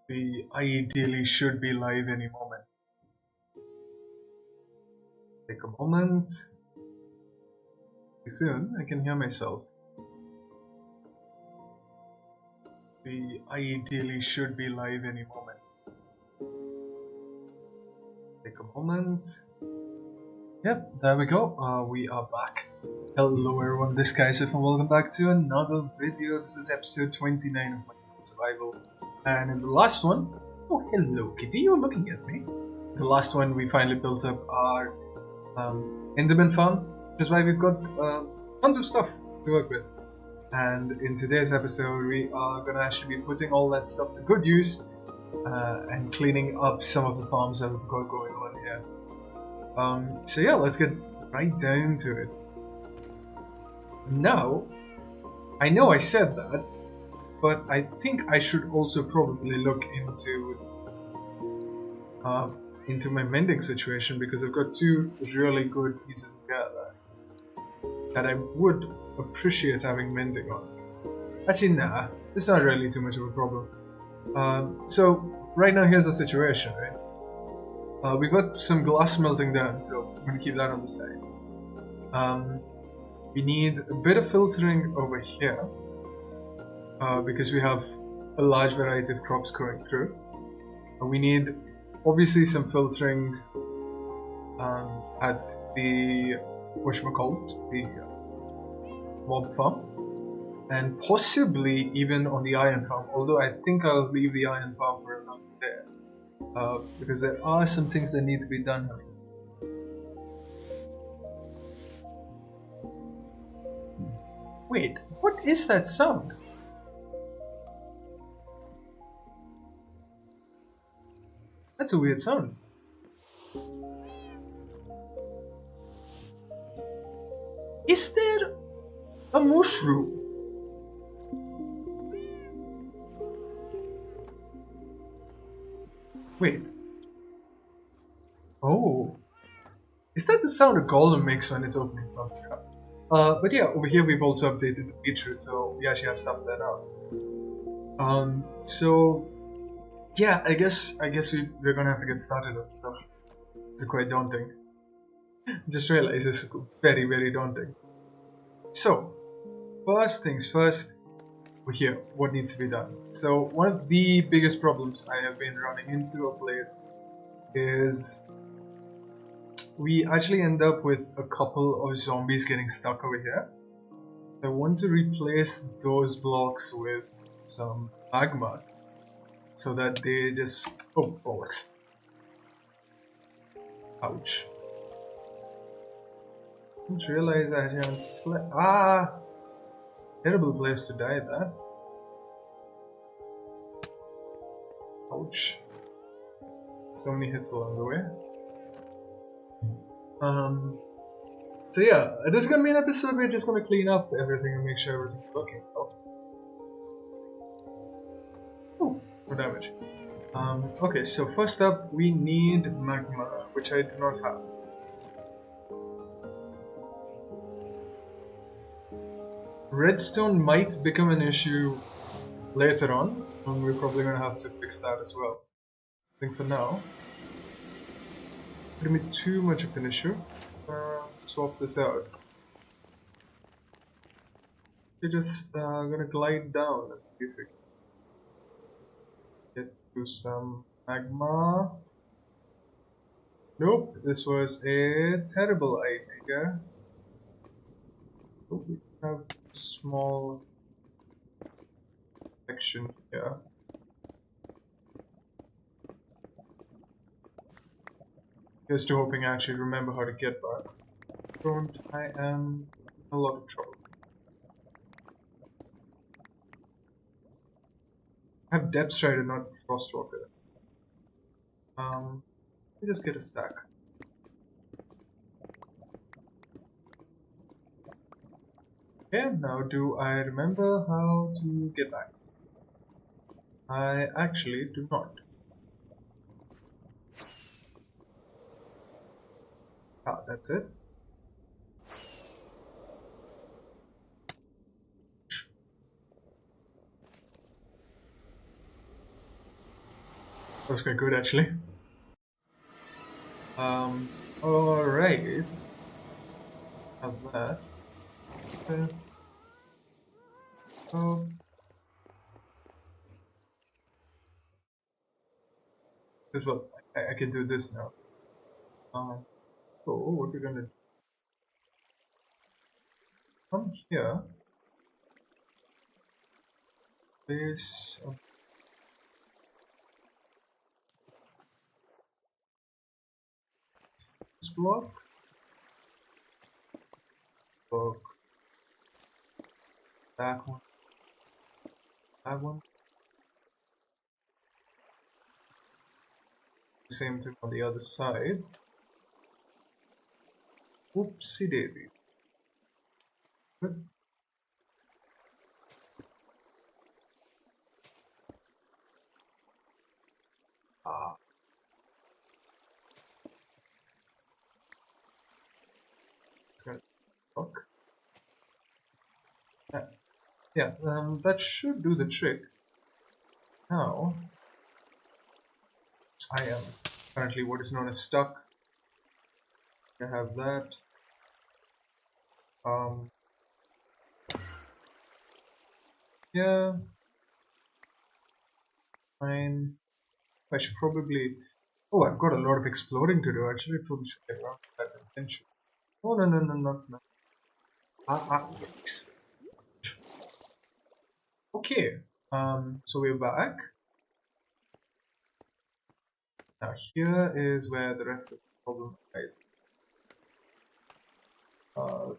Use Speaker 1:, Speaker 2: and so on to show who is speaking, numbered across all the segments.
Speaker 1: We ideally should be live any moment. Take a moment. Soon, I can hear myself. We ideally should be live any moment. Take a moment. Yep, there we go. We are back. Hello everyone, this guy is Sif and welcome back to another video. This is episode 29 of Minecraft Survival. And in the last one, oh hello kitty, you're looking at me. The last one we finally built up our Enderman farm, which is why we've got tons of stuff to work with. And in today's episode we are going to actually be putting all that stuff to good use and cleaning up some of the farms that we've got going on here. So yeah, let's get right down to it. Now, I know I said that, but I think I should also probably look into my mending situation, because I've got two really good pieces of gear there that I would appreciate having mending on. Actually, nah, it's not really too much of a problem. So right now here's the situation, right? We've got some glass melting down, so I'm going to keep that on the side. We need a bit of filtering over here, because we have a large variety of crops going through. We need obviously some filtering at the whatchamacallit, the mob farm, and possibly even on the iron farm, although I think I'll leave the iron farm for another day, because there are some things that need to be done here. Wait, what is that sound? That's a weird sound. Is there a mushroom? Wait. Oh. Is that the sound a golem makes when it's opening something up? But yeah, over here we've also updated the beetroot, so we actually have stuff that out. So yeah, I guess we're gonna have to get started on stuff. It's quite daunting. Just realized this is very, very daunting. So, first things first, over here, what needs to be done? So one of the biggest problems I have been running into of late is we actually end up with a couple of zombies getting stuck over here. I want to replace those blocks with some magma so that they just... oh, bollocks. Ouch. I didn't realize I hadn't slept. Ah! Terrible place to die there. Ouch. So many hits along the way. So yeah, this is gonna be an episode where we're just gonna clean up everything and make sure everything's working well. Oh, no damage. Okay, so first up we need magma, which I do not have. Redstone might become an issue later on, and we're probably gonna have to fix that as well. I think for now, it wouldn't be too much of an issue. Swap this out. We're just gonna glide down. Let's see if we can get to some magma. Nope, this was a terrible idea. Oh, we have a small section here. Here's to hoping I actually remember how to get back. Don't, I am in a lot of trouble. I have Depth Strider, not Frostwalker. Let me just get a stack. Okay, now do I remember how to get back? I actually do not. Ah, that's it. That was quite good actually. Alright. Have that. This. Oh, this well, I can do this now. So what we're gonna come here. This this block. Block. That one. That one. Same thing on the other side. Oopsie daisy. Good. Ah. It's gonna work. Yeah, that should do the trick. Now, I am currently what is known as stuck. I have that. Um, yeah, fine. I should probably. Oh, I've got a lot of exploring to do. Actually, I probably should get around to that eventually. Oh, no, no, no, no, no. Yikes. Okay, so we're back. Now here is where the rest of the problem lies.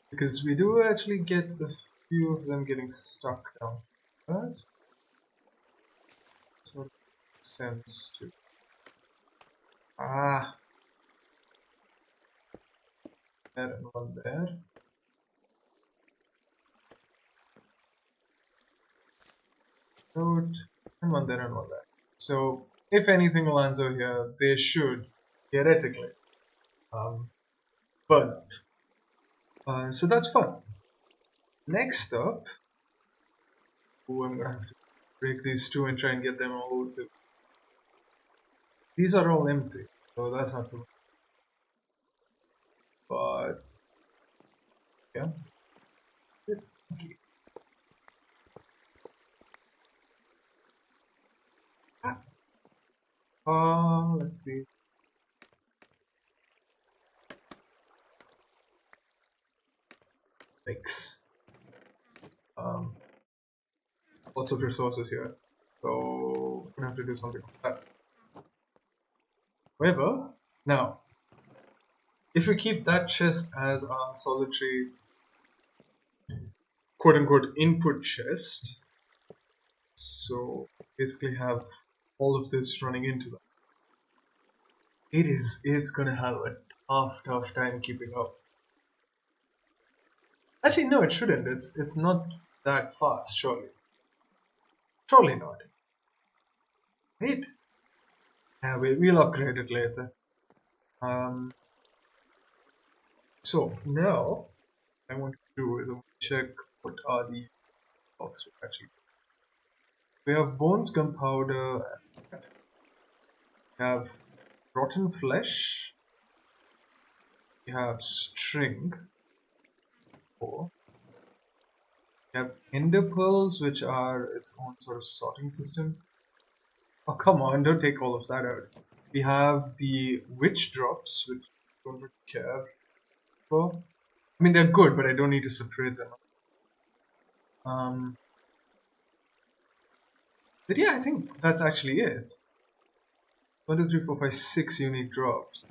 Speaker 1: Because we do actually get a few of them getting stuck down. That sort of makes sense to. Ah, there and one there. Note, and one there and one there. So if anything lands over here, they should theoretically. But so that's fun. Next up, I'm gonna have to break these two and try and get them all to. These are all empty, so that's not too. But yeah. Okay. Let's see. Thanks. Lots of resources here, so I'm gonna have to do something like that. However, now, if we keep that chest as our solitary quote-unquote input chest, so basically have all of this running into them, it's gonna have a tough time keeping up. Actually, no, it shouldn't. It's not that fast, surely. Surely not. Right? Yeah, we'll upgrade it later. So now I want to do is I want to check what are the blocks we actually. We have bones, gunpowder, we have rotten flesh, we have string, we have ender pearls, which are its own sort of sorting system. Oh, come on, don't take all of that out. We have the witch drops, which I don't really care for. I mean, they're good, but I don't need to separate them. But yeah, I think that's actually it. 1, 2, 3, 4, 5, 6 unique drops.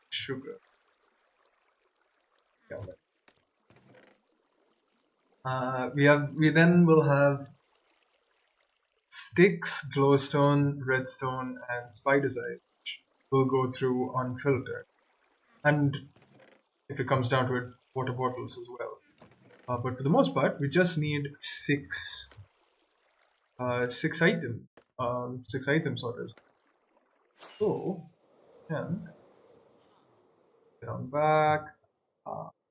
Speaker 1: Sugar. We then will have sticks, glowstone, redstone, and spider's eye, which will go through unfiltered. And if it comes down to it, water bottles as well. But for the most part, we just need six item sorters. So, then get on back.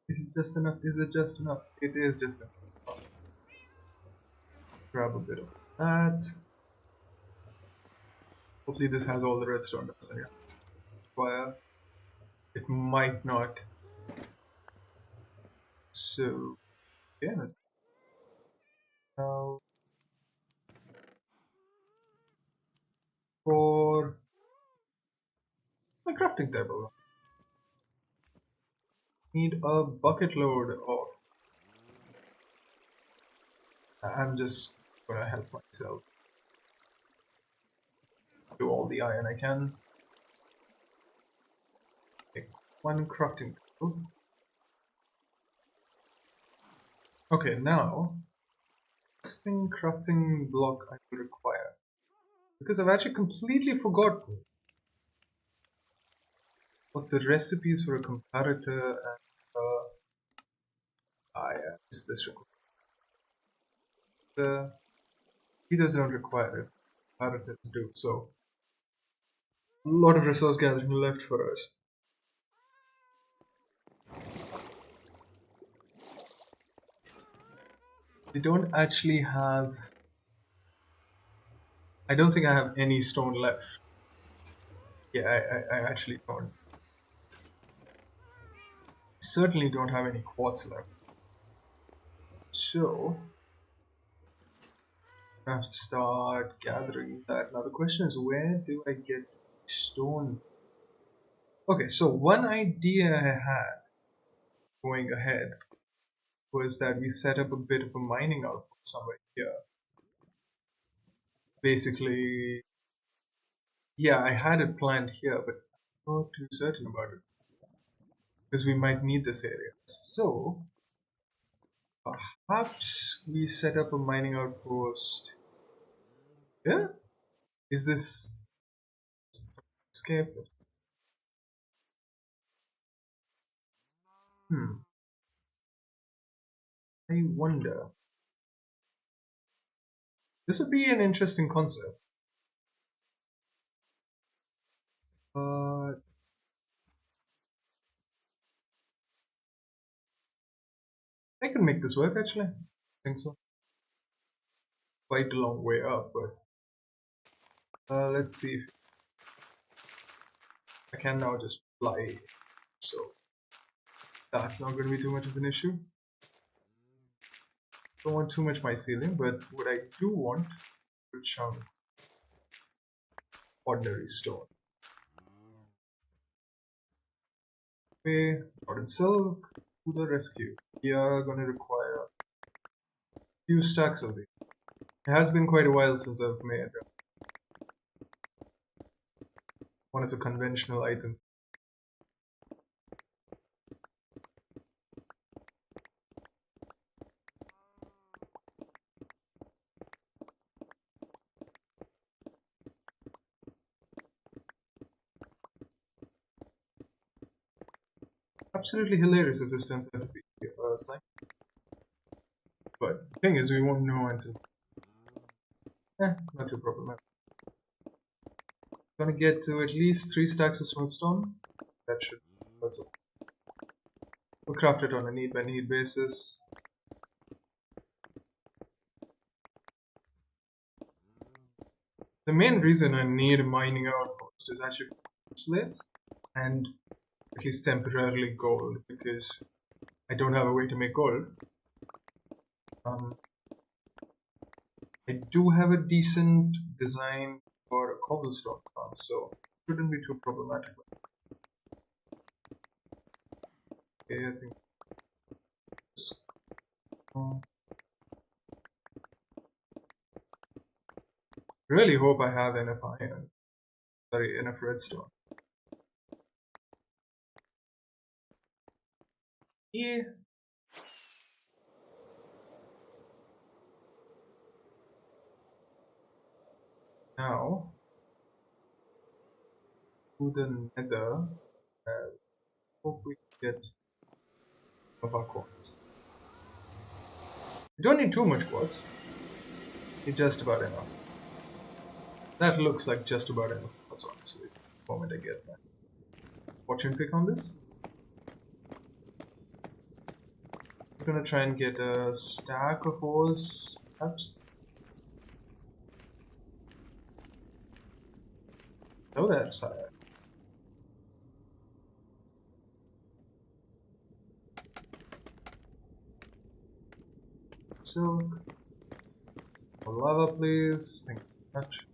Speaker 1: Is it just enough? Is it just enough? It is just enough. Awesome. Grab a bit of that. Hopefully this has all the redstone dust. Yeah. Fire. It might not. So yeah, let's now for my crafting table. Need a bucket load of. I'm just gonna help myself. Do all the iron I can. Take one crafting table. Okay, now next thing crafting block I will require. Because I've actually completely forgotten what the recipes for a comparator and yeah, is this required? The heaters don't require it. Comparators do. So a lot of resource gathering left for us. We don't actually have. I don't think I have any stone left. Yeah, I actually don't. I certainly don't have any quartz left. So I have to start gathering that. Now the question is, where do I get stone? Okay, so one idea I had going ahead was that we set up a bit of a mining output somewhere here. Basically, yeah, I had it planned here, but I'm not too certain about it because we might need this area. So perhaps we set up a mining outpost. Yeah, is this careful? I wonder. This would be an interesting concept. I can make this work actually. I think so. Quite a long way up, but let's see if I can now just fly. So that's not going to be too much of an issue. Don't want too much mycelium, but what I do want is a chunk ordinary stone. Okay, Jordan Silk to the rescue. We are going to require a few stacks of it. It has been quite a while since I've made one of the conventional items. Absolutely hilarious if this turns out to be a slime. But the thing is, we won't know until. Not too problematic. Gonna get to at least 3 stacks of smoothstone. That should also. We'll craft it on a need by need basis. The main reason I need a mining outpost is actually slate and at least temporarily gold because I don't have a way to make gold. I do have a decent design for a cobblestone farm, so it shouldn't be too problematic. Okay, I think. Really hope I have enough iron. Sorry, enough redstone. Yeah. Now, to the nether, hope we get of our quartz. You don't need too much quartz. It's just about enough. That looks like just about enough quartz, honestly, the moment I get that. Fortune pick on this. Just gonna try and get a stack of ores, perhaps. Hello there, sire. Silk. More lava, please. Thank you very much.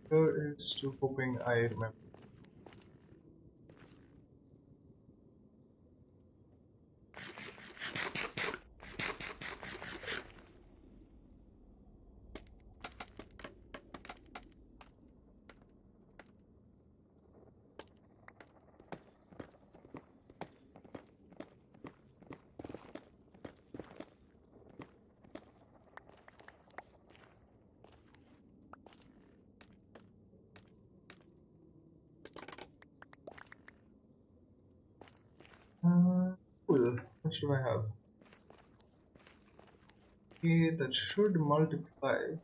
Speaker 1: Here is to hoping I remember. Cool. What should I have? Okay, that should multiply.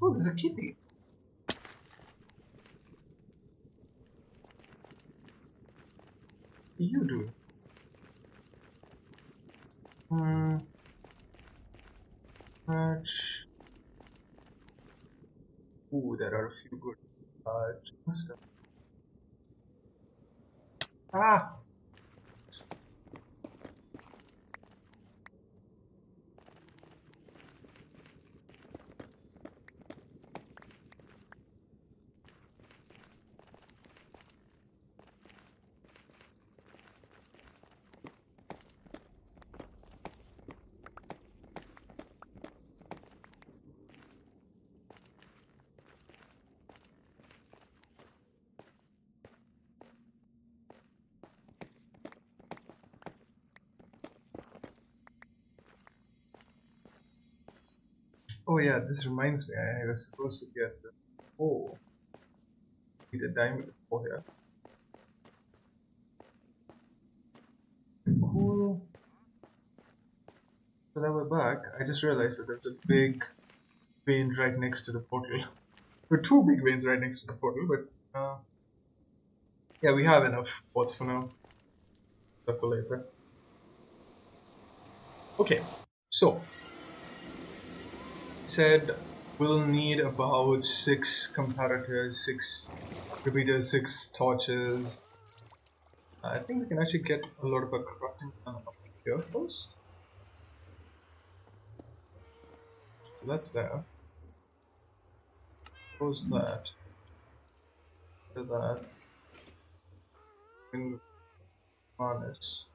Speaker 1: Oh, there's a kitty. What are you doing? Match. Ooh, there are a few good. Must have. Ah! Oh yeah, this reminds me, I was supposed to get the need a diamond for here. Cool. So now we're back. I just realized that there's a big vein right next to the portal. There are two big veins right next to the portal, but yeah, we have enough pots for now. Stuff for later. Okay, so said we'll need about 6 comparators, 6 repeaters, 6 torches. I think we can actually get a lot of our crafting done up here first. So that's there. Close that. Do that. And harness.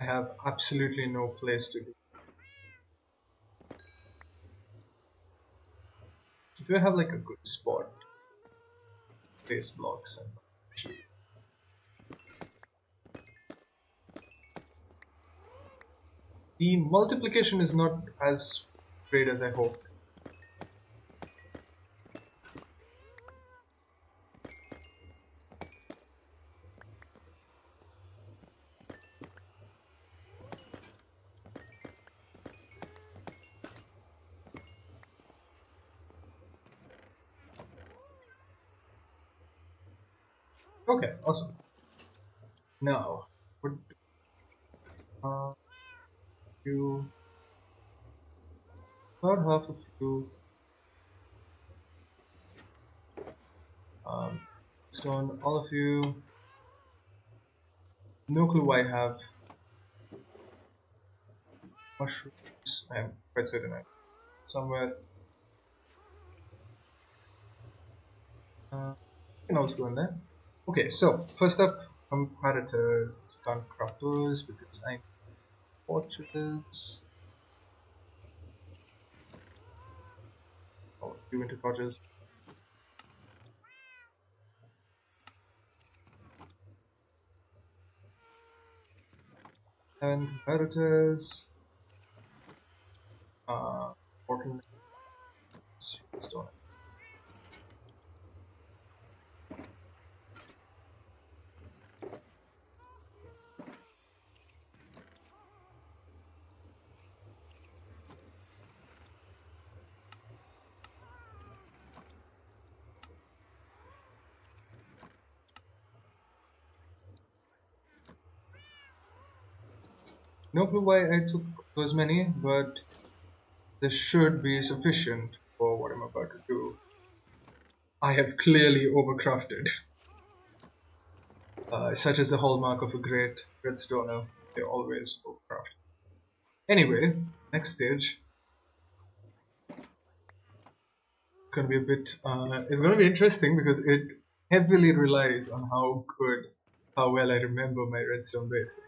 Speaker 1: I have absolutely no place to do. Do I have like a good spot? Place blocks and the multiplication is not as great as I hoped. Okay, awesome. Now, what you about half of you stone, all of you. No clue why I have mushrooms. I am quite certain I somewhere. Can also go in there. Okay, so first up, comparators, can't craft those because I'm torches. Oh, you into torches. And comparators. important stone. No clue why I took those many, but this should be sufficient for what I'm about to do. I have clearly overcrafted. Such as the hallmark of a great redstoner, they always overcraft. Anyway, next stage. It's gonna be a bit. It's gonna be interesting because it heavily relies on how well I remember my redstone basic.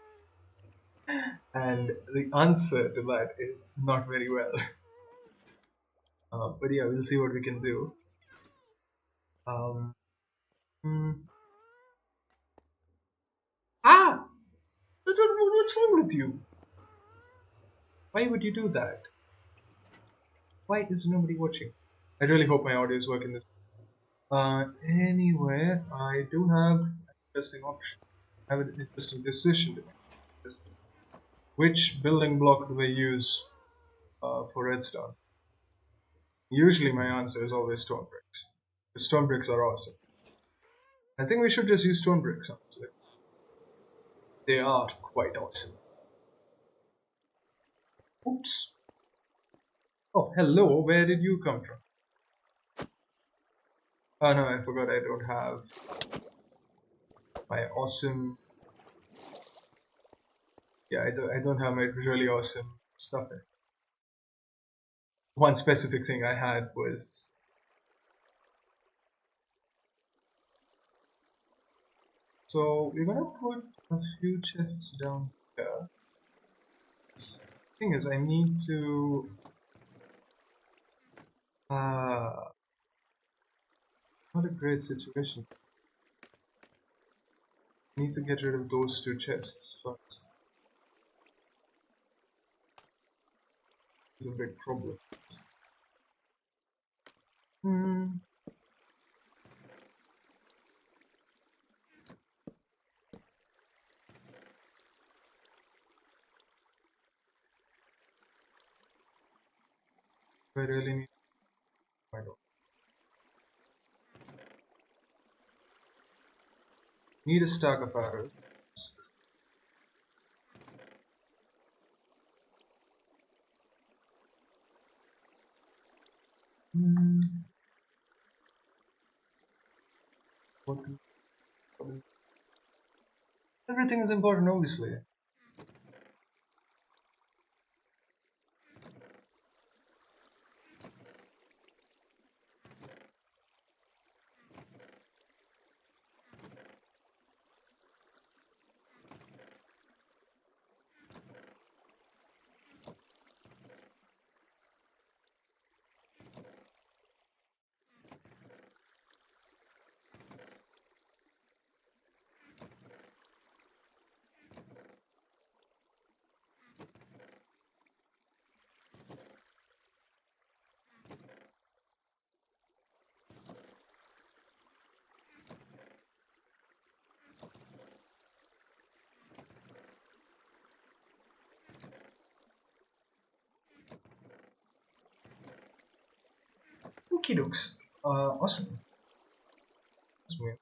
Speaker 1: And the answer to that is not very well. But yeah, we'll see what we can do. Um, hmm. Ah! What's wrong with you? Why would you do that? Why is nobody watching? I really hope my audio is working this. Anyway, I do have an interesting option. I have an interesting decision to make. Which building block do I use for redstone? Usually my answer is always stone bricks. But stone bricks are awesome. I think we should just use stone bricks, honestly. They are quite awesome. Oops. Oh, hello, where did you come from? Oh no, I forgot I don't have my awesome... Yeah, I don't have my really awesome stuff in. One specific thing I had was... So, we're gonna put a few chests down here. The thing is, I need to... Not a great situation. I need to get rid of those two chests first. It's a big problem. I really need... I don't. Need a stack of arrows. What, everything is important, obviously. Okie dokes. Awesome. That's weird.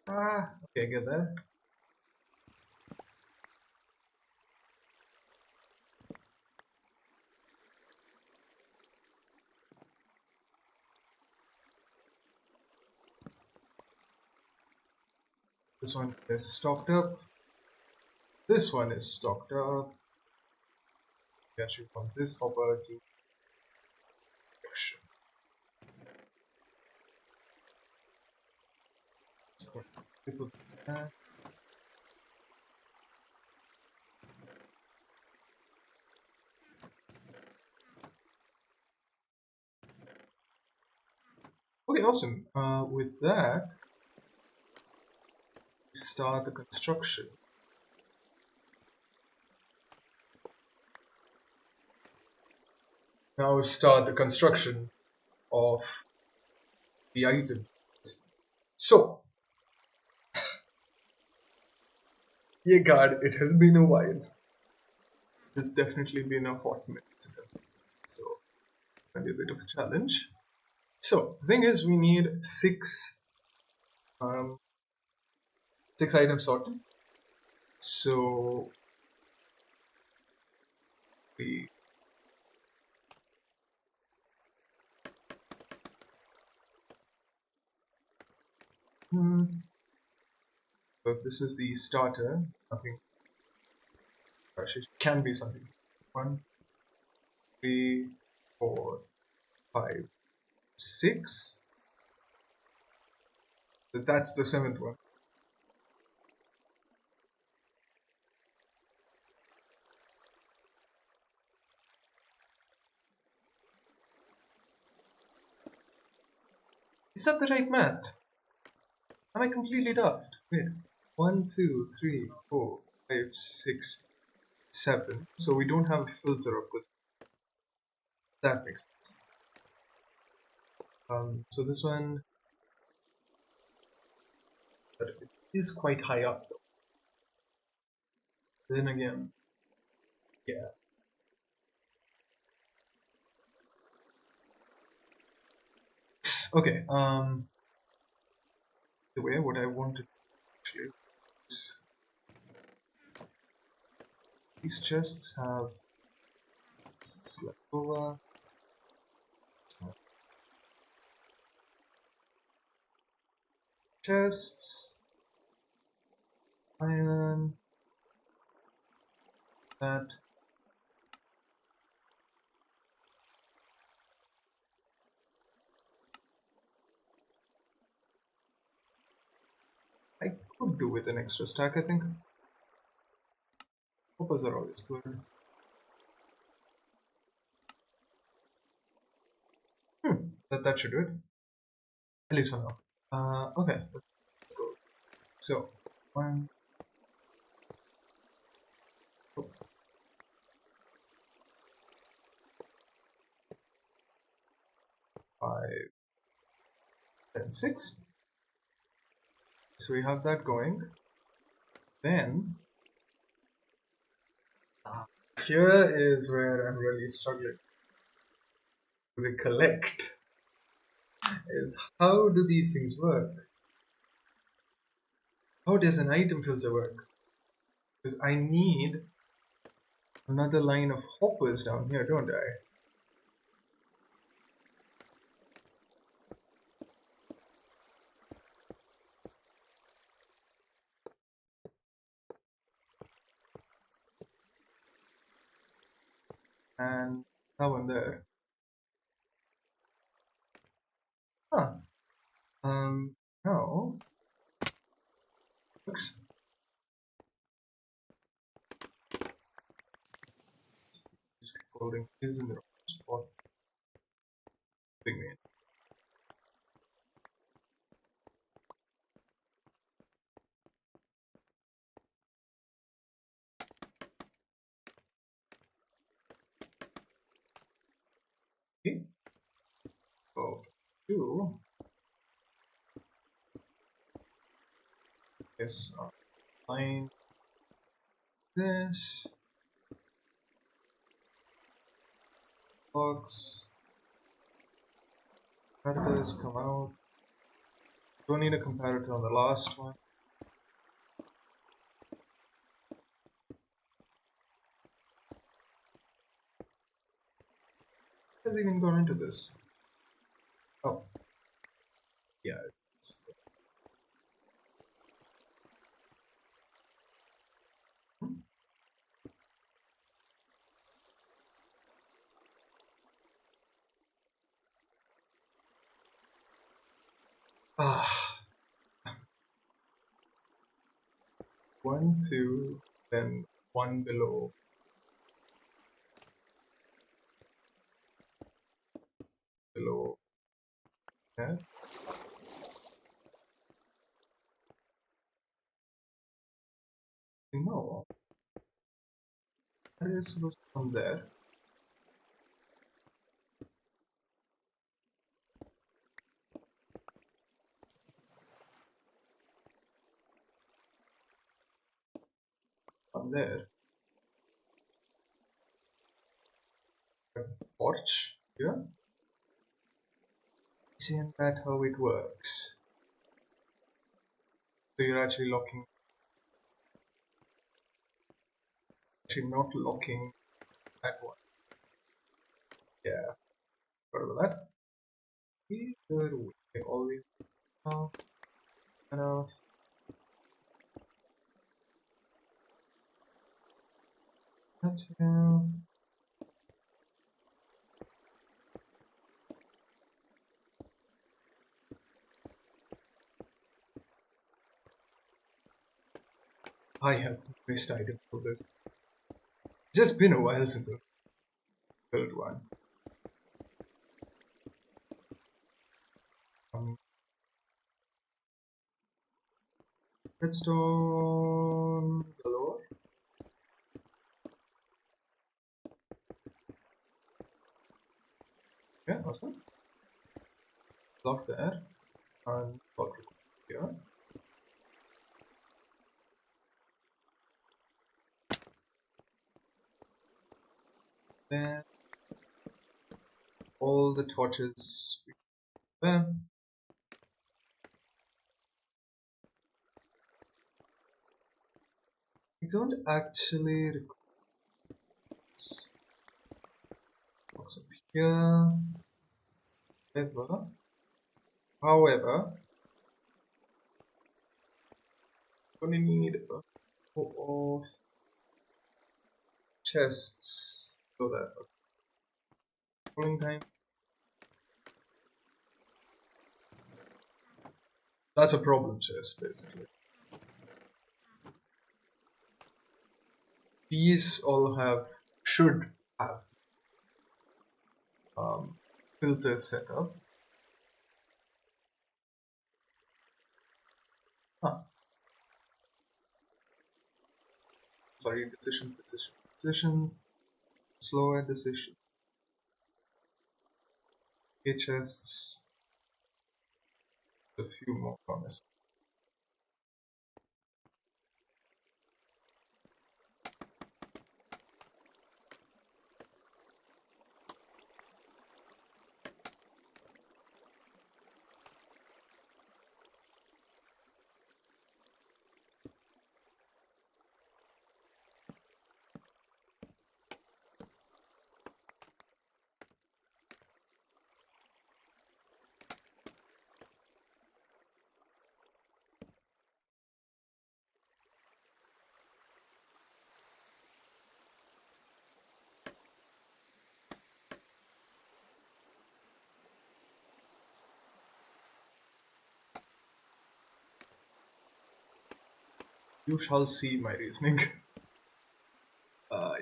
Speaker 1: Okay, get that. This one is stocked up. This one is stocked up. Get you from this hopper to production. Just going to put that. Okay, awesome. With that, start the construction. now start the construction of the item. So, yeah, God, it has been a while. It's definitely been a hot minute, so maybe a bit of a challenge. So the thing is, we need um, six items sorted. So we so if this is the starter, nothing. It can be something. 1, 3, 4, 5, 6. So that's the seventh one. Is that the right math? Am I completely daft? Wait. 1, 2, 3, 4, 5, 6, 7. So we don't have a filter, of course. That makes sense. So this one is quite high up though. Then again, yeah. Okay. The way what I wanted actually is these chests have left over. Chests, iron, that. I could do with an extra stack, I think. Hoppers are always good. That should do it. At least for now. Okay, let's go. So, 1, oh, 5, 10, 6. So we have that going. Then, here is where I'm really struggling to recollect. Is how do these things work? How does an item filter work? Because I need another line of hoppers down here, don't I? And that one there. Huh. No. Looks. Scaffolding is in the wrong spot. Big man. Okay. So, do. Yes, find this. Box. Competitors come out. Don't need a comparator on the last one. Has even gone into this? Oh, yeah. Ah, 1, 2, then one below. Below that. No, that is supposed to come there. From there, porch here. Isn't that how it works? So you're actually not locking that one. Yeah, sorry about that. Either way, always out and out. Gotcha. I have the best item for this. It's just been a while since I've built one. Redstone galore. Yeah, awesome. Block there and block here. Then all the torches there. We don't actually require box up here. However, gonna need a couple of chests so that cooling time. That's a problem chest basically. These all should have filters set up. Huh. Sorry, decisions, slower decision. Chests, a few more promise. You shall see my reasoning. Yeah,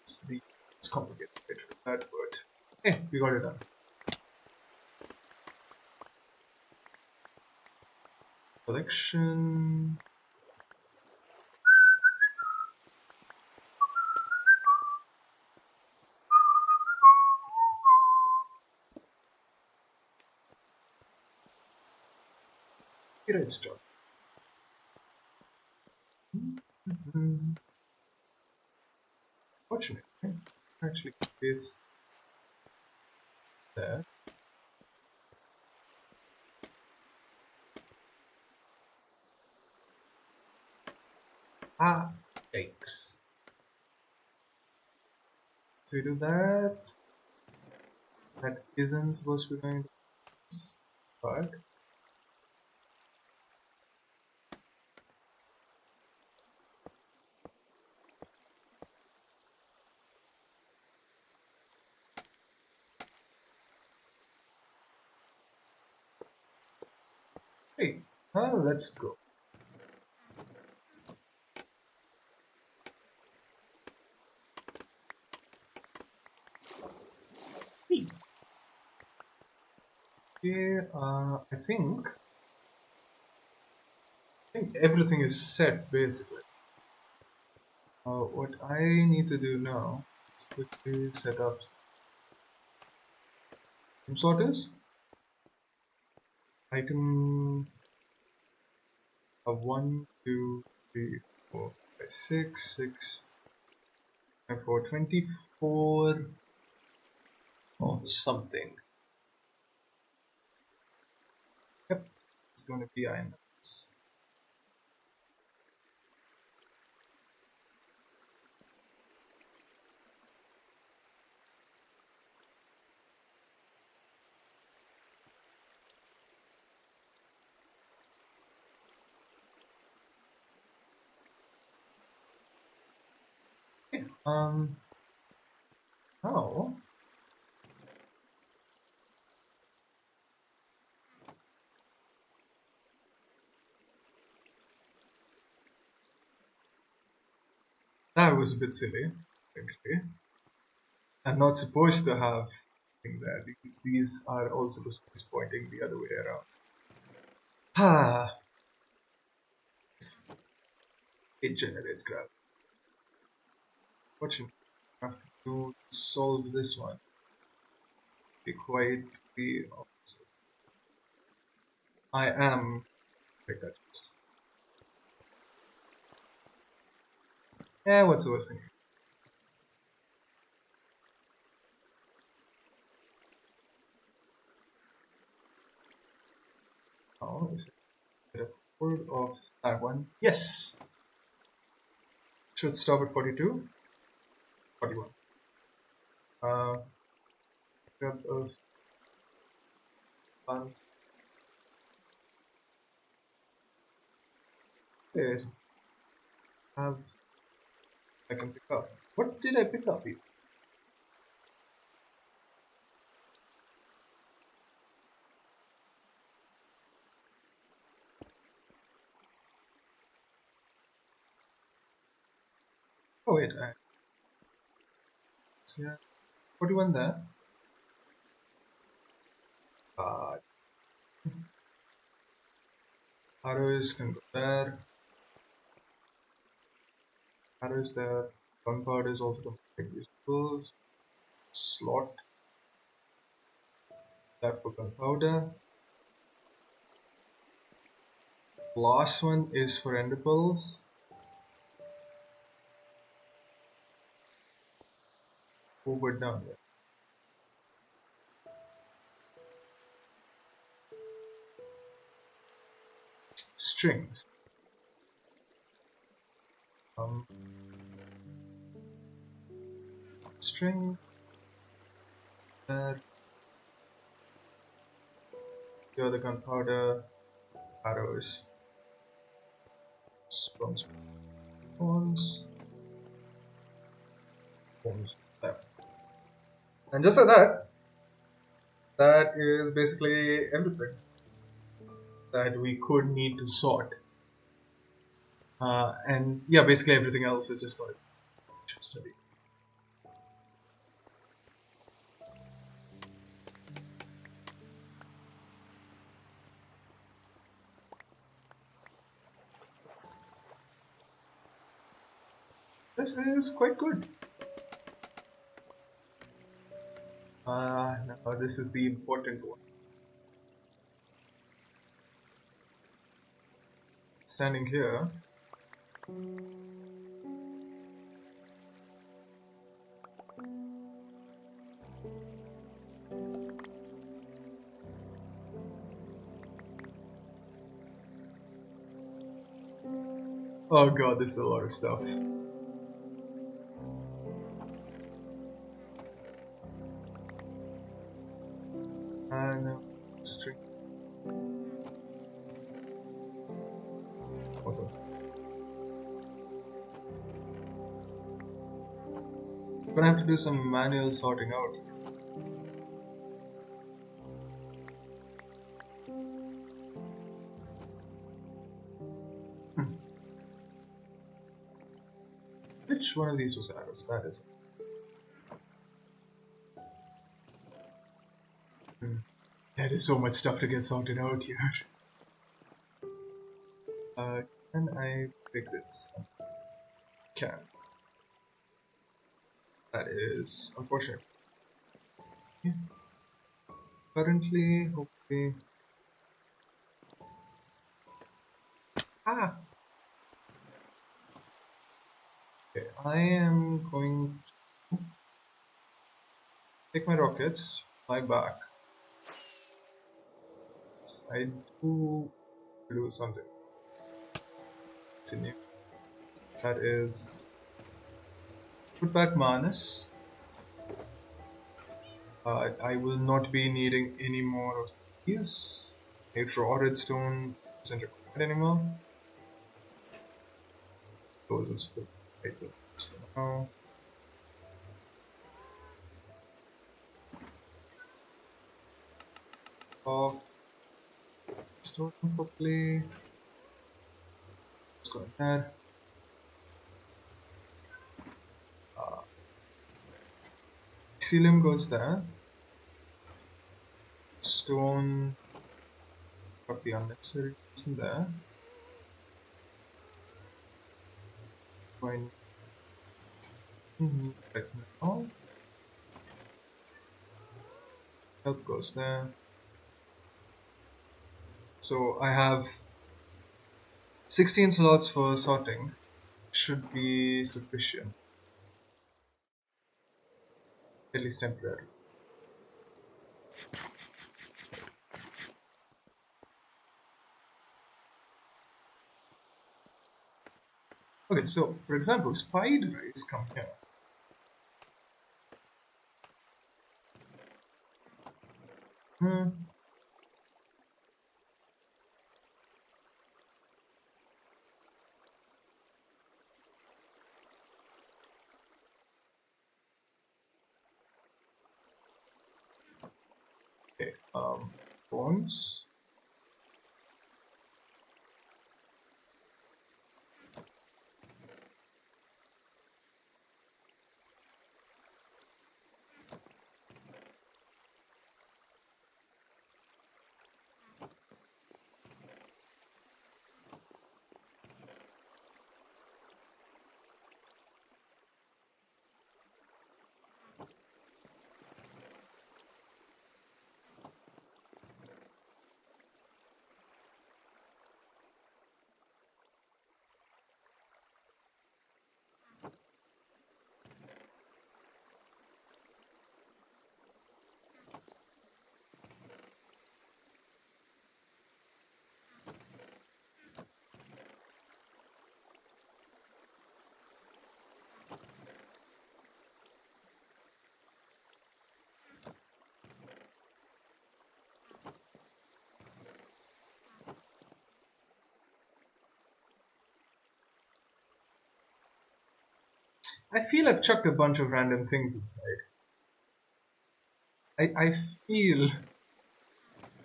Speaker 1: it's complicated with that, but hey, we got it done. Collection. Great stuff. Fortunately, actually, is there. Ah, yikes. So we do that. That isn't supposed to be going to this, but hey, let's go. Hey. Okay, I think everything is set basically. What I need to do now is quickly set up some sorters. Item of 1, 2, 3, 4, 5, 6, 6, 4, 24 or something. Yep, it's going to be iron. Okay, now that was a bit silly, actually. I'm not supposed to have thing there. These are all supposed to be pointing the other way around. Ah, it generates gravity. What you have to do to solve this one? Be quite the opposite. I am like that. Yeah, what's the worst thing? Oh, if I get a hold of that one. Yes! Should stop at 42. 41. Grab a fund. There. Have I can pick up. What did I pick up here? Oh wait, yeah, 41 there. Uh, arrows can go there. Arrows there. Gunpowder is also going to be useful. Slot that for gunpowder. Last one is for ender pearls. Over down there. Strings. String there. Here the gunpowder, arrows, bones, bones, bones. There. And just like that, that is basically everything that we could need to sort. And yeah, basically everything else is just going to study. This is quite good. Now this is the important one. Standing here. Oh god, this is a lot of stuff. And string. What's else? I'm gonna have to do some manual sorting out. Which one of these was arrows? That is. There is so much stuff to get sorted out here. Can I pick this? Can. That is unfortunate. Yeah. Currently, hopefully. Ah! Okay, I am going to take my rockets, fly back. Yes, I do something. Continue. That is put back Manus. I will not be needing any more of these. A raw redstone isn't required anymore. Close this for later. So now, off, store them properly. Let's go ahead. Uh, Xilium goes there. Stone, got the unnecessary in there. Going right now. Help goes there. So I have 16 slots for sorting. Should be sufficient, at least temporarily. Okay, so for example, spider rays come here. Hmm. Okay, bones. I feel I've chucked a bunch of random things inside. I feel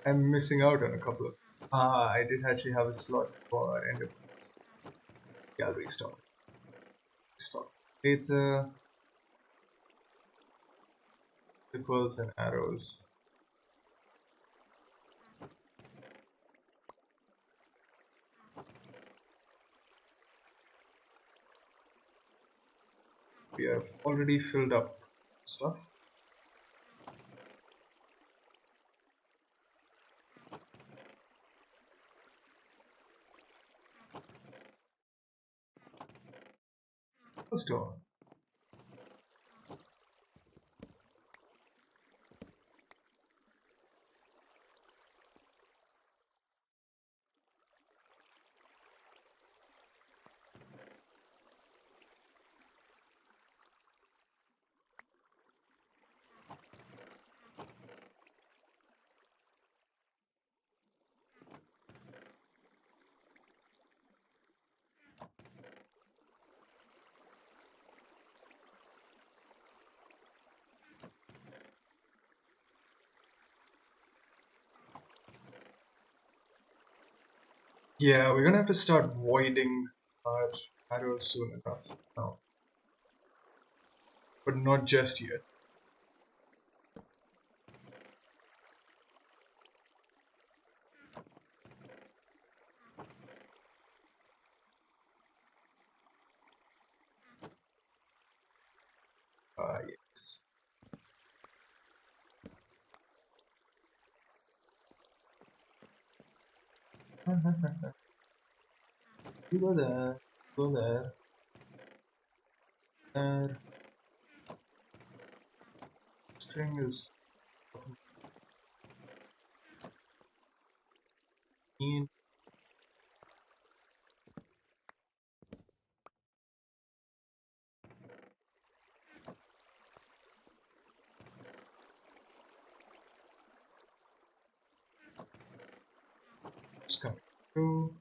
Speaker 1: I'm missing out on a couple of. I did actually have a slot for end of gallery stock. Stock later, ripples and arrows. We have already filled up stuff. Let's go on. Yeah, we're gonna have to start voiding our arrows soon enough now, but not just yet. Yes. You go there. Go there. And string is in. It's coming through.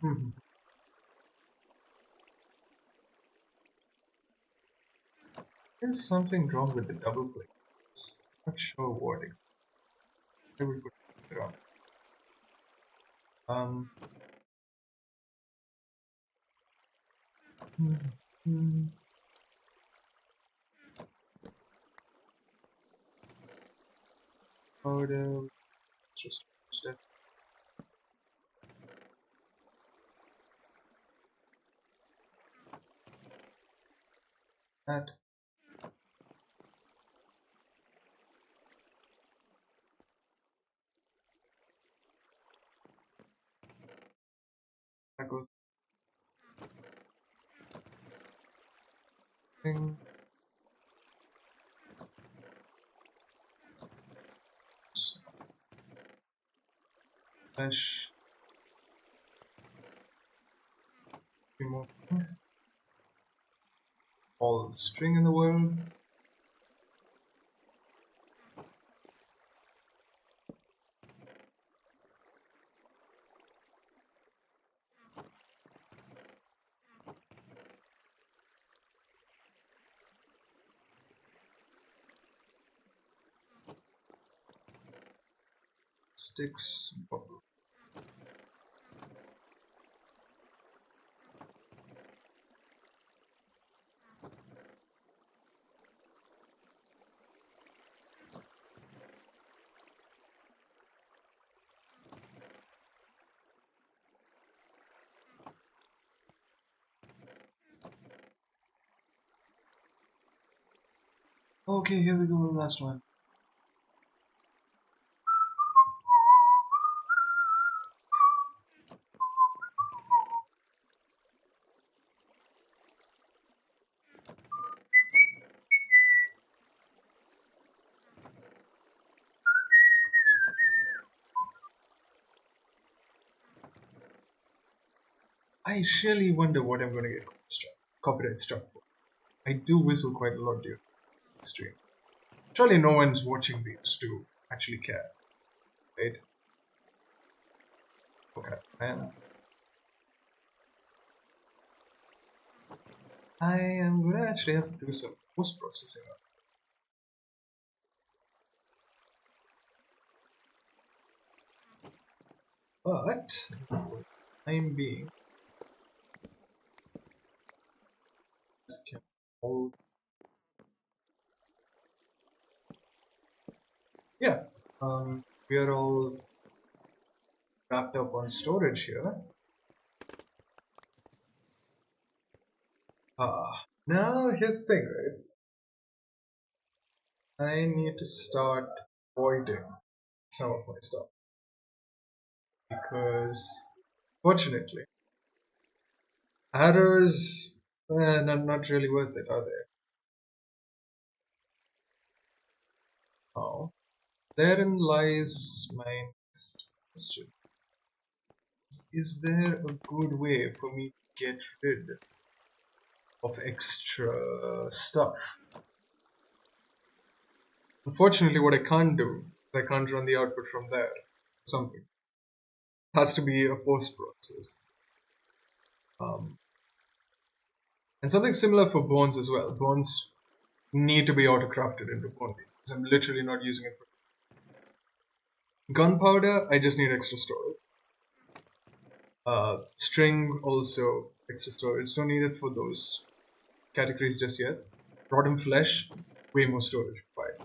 Speaker 1: Hmm. There's something wrong with the double click. Not sure what exactly. I will put it on. Um, hmm, hmm. Photo, just that. That goes thing. Slash remove all string in the world. Sticks bubble. Okay, here we go, last one. I really wonder what I'm gonna get copyright struck for. I do whistle quite a lot during the stream. Surely no one's watching these to actually care, right? Okay, and I am gonna actually have to do some post processing. But for the time being, this can hold. Yeah, we are all wrapped up on storage here. Now here's the thing, right? I need to start voiding some of my stuff because, fortunately, arrows not really worth it, are they? Oh, therein lies my next question. Is there a good way for me to get rid of extra stuff? Unfortunately, what I can't do is I can't run the output from there. Something it has to be a post process. Um, and something similar for bones as well. Bones need to be auto-crafted into bone because I'm literally not using it for gunpowder. I just need extra storage. String also extra storage. Don't need it for those categories just yet. Rotten flesh, way more storage required.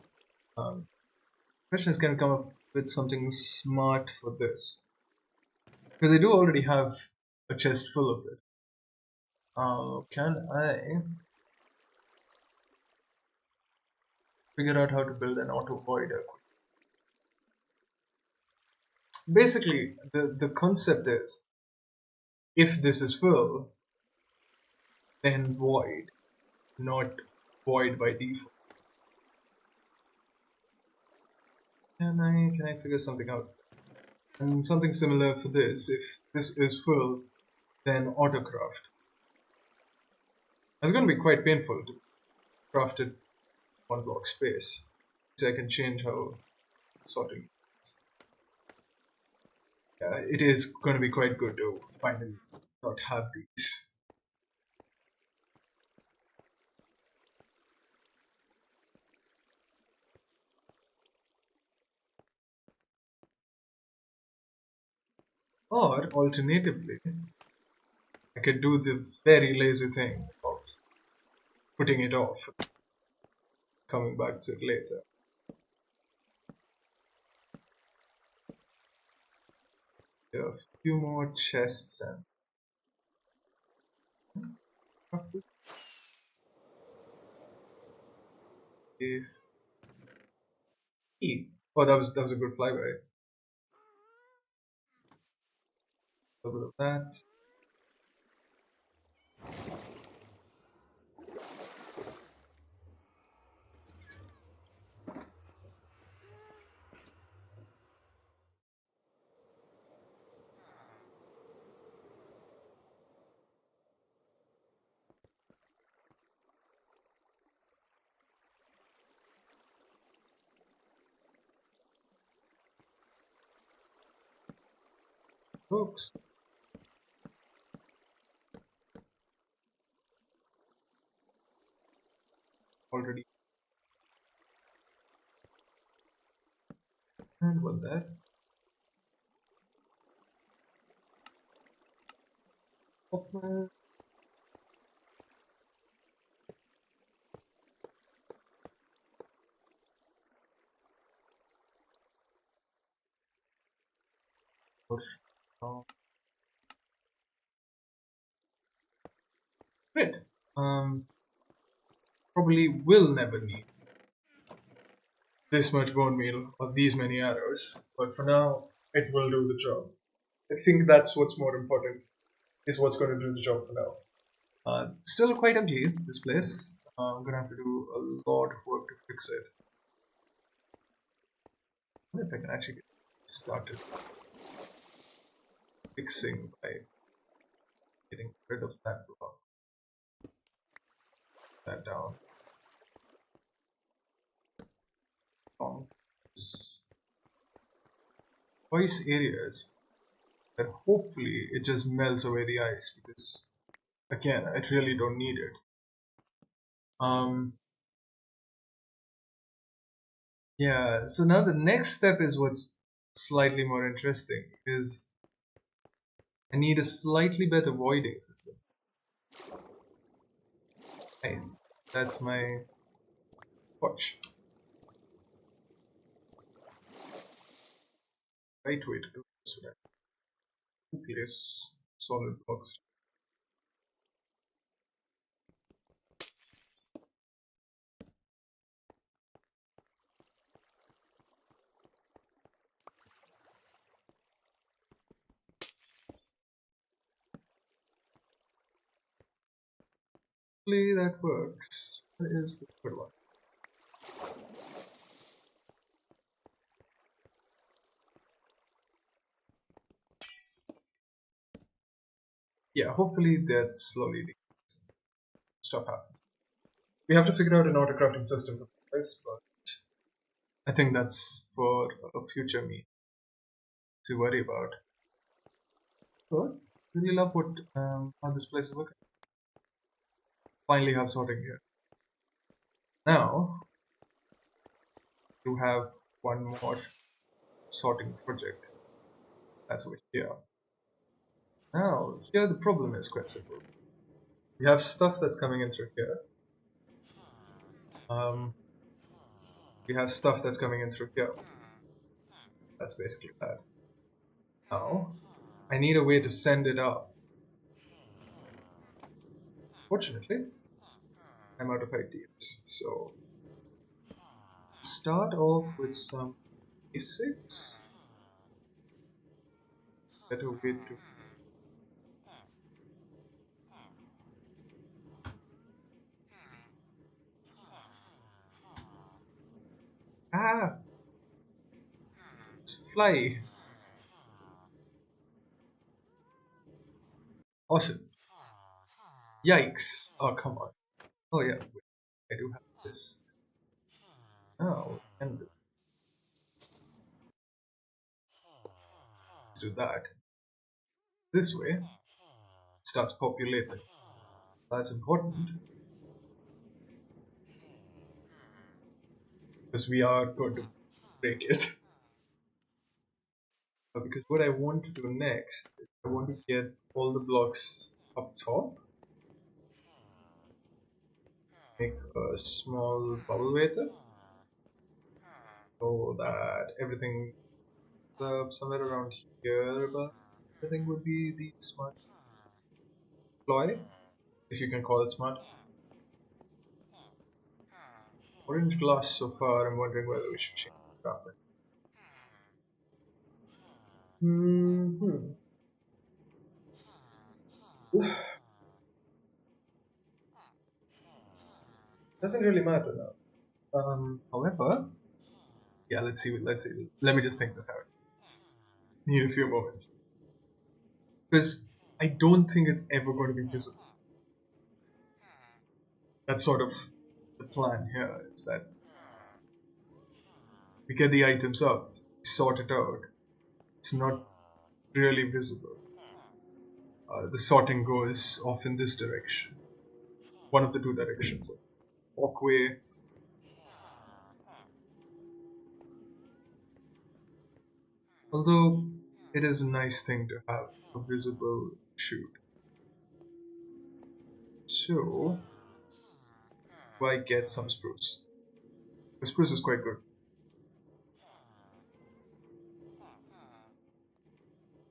Speaker 1: Question is, can I come up with something smart for this? Because I do already have a chest full of it. Can I figure out how to build an auto voider? basically the concept is if this is full, then void, not void by default. Can I figure something out? And something similar for this. If this is full, then autocraft. It's going to be quite painful to craft it one block space. So I can change how sorting. Yeah, it is going to be quite good to finally not have these. Or alternatively, I could do the very lazy thing of putting it off, coming back to it later. There are a few more chests and oh, that was a good flyby. A little bit of that. Books. Already and one there. Hopper. Oh, great. Probably will never need this much bone meal or these many arrows, but for now, it will do the job. I think that's what's more important, is what's going to do the job for now. Still quite ugly, this place. I'm gonna have to do a lot of work to fix it. I wonder if I can actually get started fixing by getting rid of that block. That down. Ice areas that hopefully it just melts away the ice because again I really don't need it. Yeah, so now the next step is what's slightly more interesting is I need a slightly better voiding system. Hey, that's my watch. Right way to do this with that. Place solid blocks. Hopefully that works. What is the third one? Yeah, hopefully that slowly stuff happens. We have to figure out an auto crafting system for this, but I think that's for a future me to worry about. But really love what how this place is looking. Finally have sorting here. Now you have one more sorting project. That's over here. Now here the problem is quite simple. You have stuff that's coming in through here. You have stuff that's coming in through here. That's basically that. Now I need a way to send it up. Fortunately, I'm out of ideas. So start off with some basics. better way to. Ah! Fly! Awesome. Yikes! Oh, come on. Oh, yeah, wait, I do have this. Oh, and let's do that. This way, it starts populating. That's important because we are going to break it. Because what I want to do next is I want to get all the blocks up top, make a small bubble waiter so that everything somewhere around here, but I think would be the smart ploy, if you can call it smart. Orange glass so far, I'm wondering whether we should change it up. Hmm. Doesn't really matter now. However, yeah, let's see. Let's see. Let me just think this out. Need a few moments because I don't think it's ever going to be visible. That's sort of the plan here. Is that we get the items up, sort it out. It's not really visible. The sorting goes off in this direction, one of the two directions. Walkway. Although it is a nice thing to have a visible chute. So, why get some spruce? The spruce is quite good.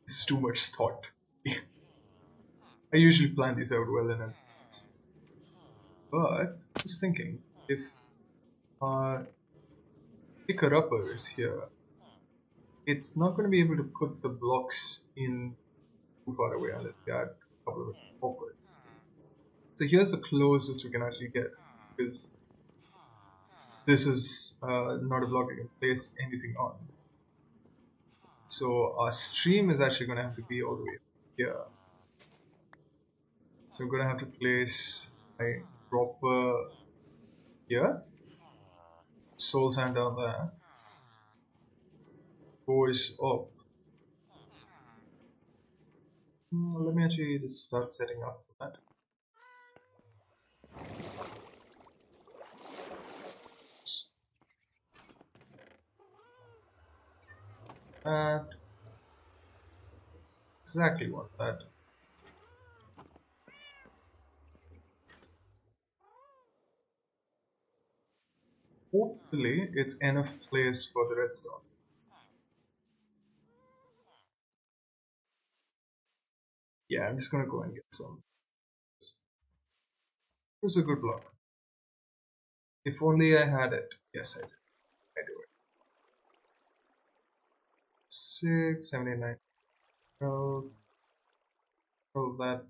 Speaker 1: This is too much thought. I usually plan these out well in advance. But, just thinking, if our picker upper is here, it's not going to be able to put the blocks in too far away unless we add a couple of forward. So here's the closest we can actually get, because this is not a block we can place anything on. So our stream is actually going to have to be all the way here. So I'm going to have to place my dropper here, soul sand down there, goes up. Let me actually just start setting up for that. And exactly what that. Hopefully, it's enough place for the redstone. Yeah, I'm just gonna go and get some. It's a good block. If only I had it. Yes, I do. I do it. 679. Oh, oh, that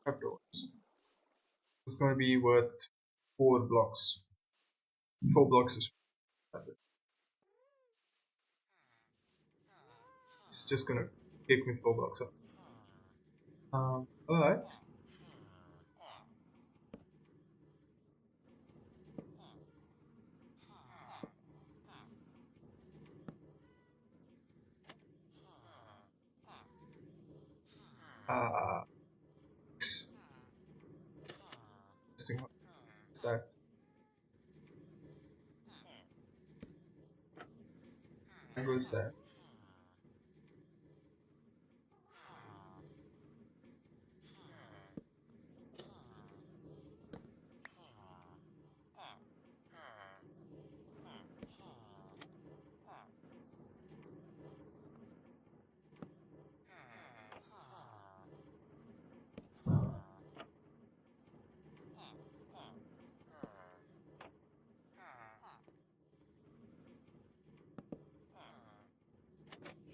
Speaker 1: afterwards. It's gonna be worth 4 blocks. 4 blocks is that's it. It's just gonna take me 4 blocks up. But uh, interesting. What's that? There goes that.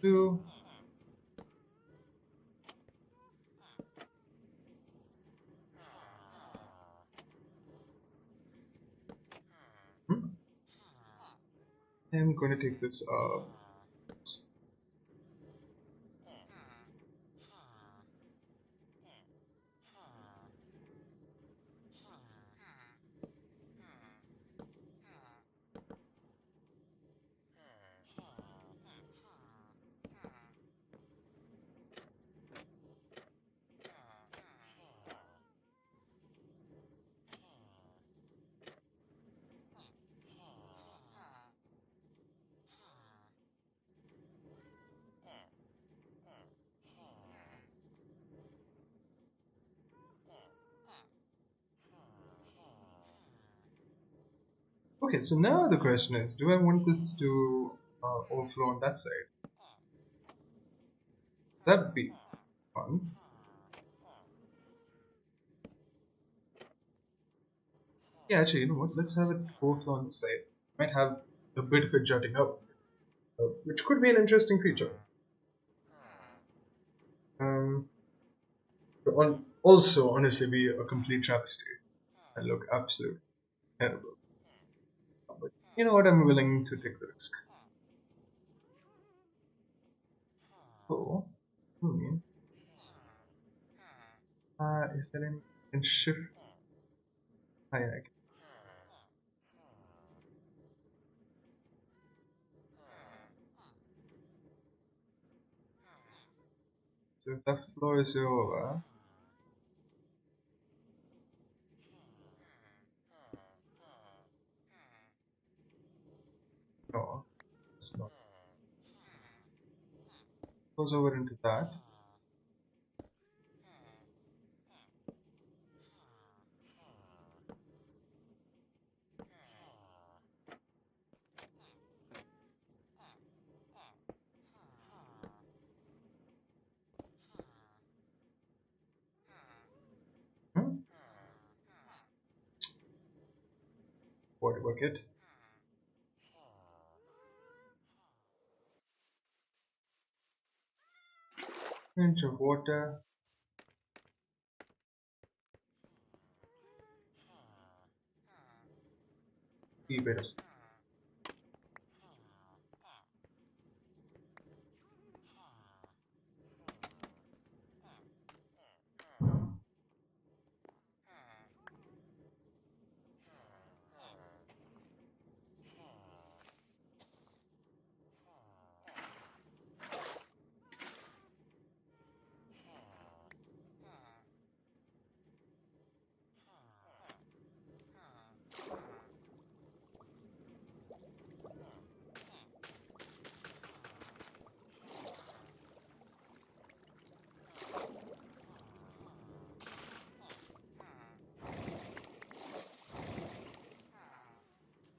Speaker 1: Two. going to take this. Okay, so now the question is, do I want this to overflow on that side? That'd be fun. Yeah, actually, you know what? Let's have it overflow on this side. Might have a bit of it jutting up, which could be an interesting feature. But also, honestly, be a complete travesty and look absolutely terrible. But you know what? I'm willing to take the risk. Oh, hmm. Is there any can shift? I can. So if that floor is over, no, it's not. Goes over into that. Hmm? Water bucket. Inch of water. A bit of.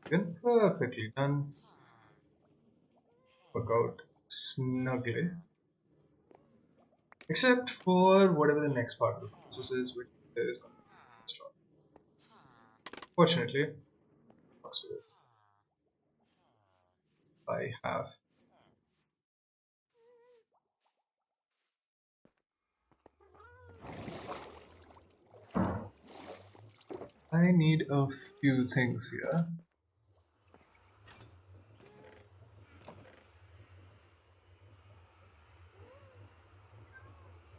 Speaker 1: Again, perfectly done. Work out snugly. Except for whatever the next part of the process is, which is going to be strong. Fortunately, I have. I need a few things here.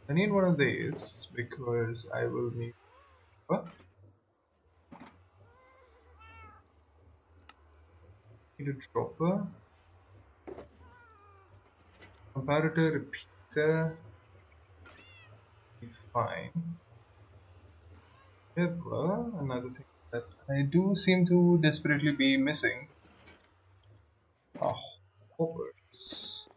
Speaker 1: I need one of these because I will need. What? Need a dropper. Comparator repeater. Fine. However, another thing that I do seem to desperately be missing are hoppers.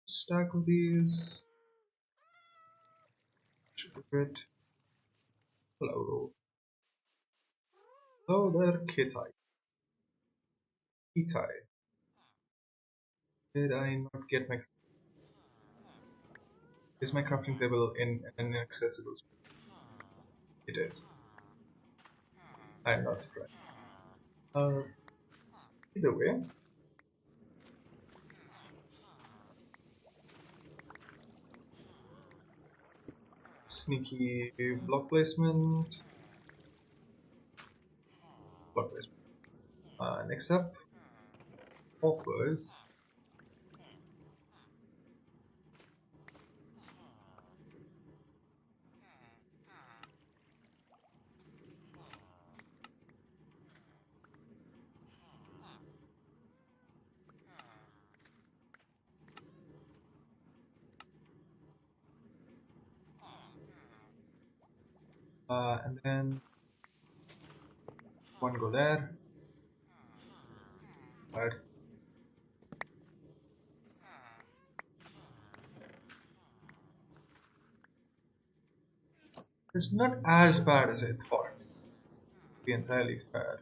Speaker 1: Stack of these. Should be good. Hello. Hello there, Kitai. Kitai. Did I not get my. Is my crafting table in an inaccessible space? It is. I am not surprised. Uh, Either way, Sneaky block placement. Block placement. Next up, hoppers. And then one go there. Right. It's not as bad as I thought. To be entirely fair.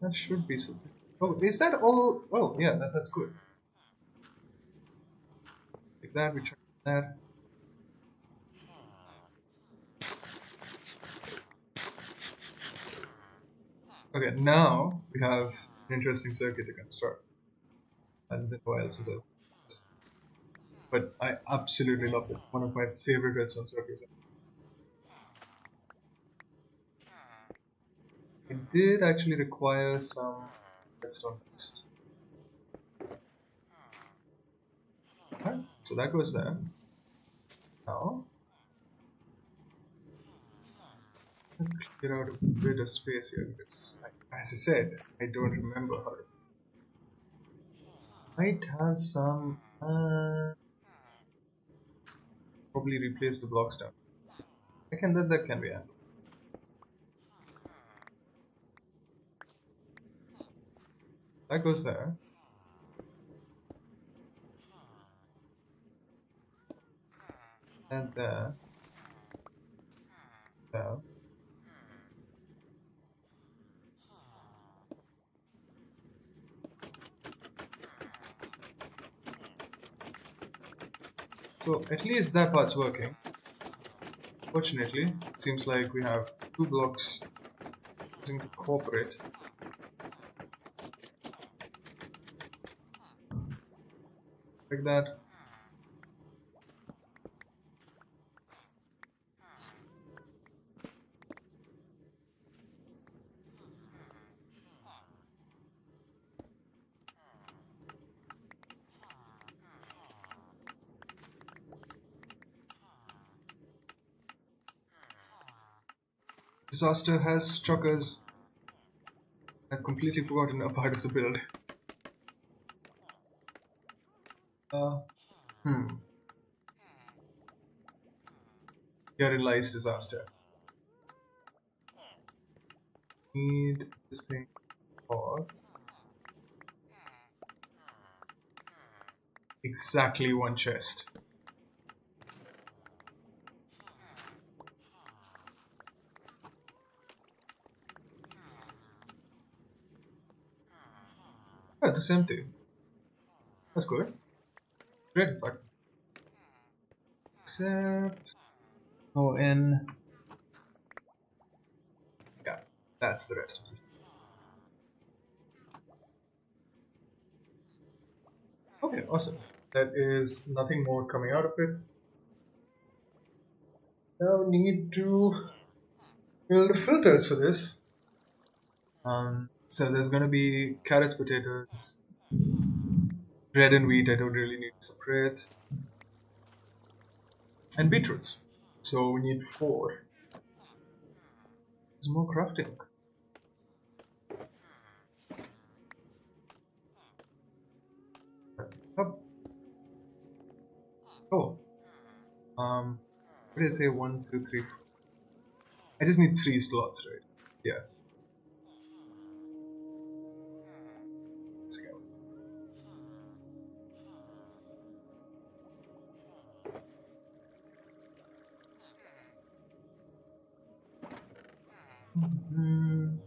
Speaker 1: That should be something. Oh, is that all? Oh, yeah, that's good. Like that, we try that. Okay, now we have an interesting circuit to construct. That's been a while since I've. But I absolutely loved it. One of my favorite redstone circuits. It did actually require some redstone dust. Right, so that goes there. Now, let's clear out a bit of space here because, as I said, I don't remember how to. Might have some. Probably replace the blocks down. That can be handled. That goes there. And there. There. So at least that part's working. Fortunately, it seems like we have two blocks using to cooperate. Like that. Disaster has struck us. I've completely forgotten a part of the build. Uh, hmm. Herein lies disaster. Need this thing for exactly one chest. Oh, it's empty. That's good. Great, in fact. Except. Oh, in. Yeah, that's the rest of this. Okay, awesome. That is nothing more coming out of it. Now we need to build filters for this. So there's gonna be carrots, potatoes, bread and wheat. I don't really need to separate, and beetroots. So we need 4. There's more crafting. Up. Oh, what did I say? 1, 2, 3. I just need 3 slots, right? Yeah. Let's go. Mhm.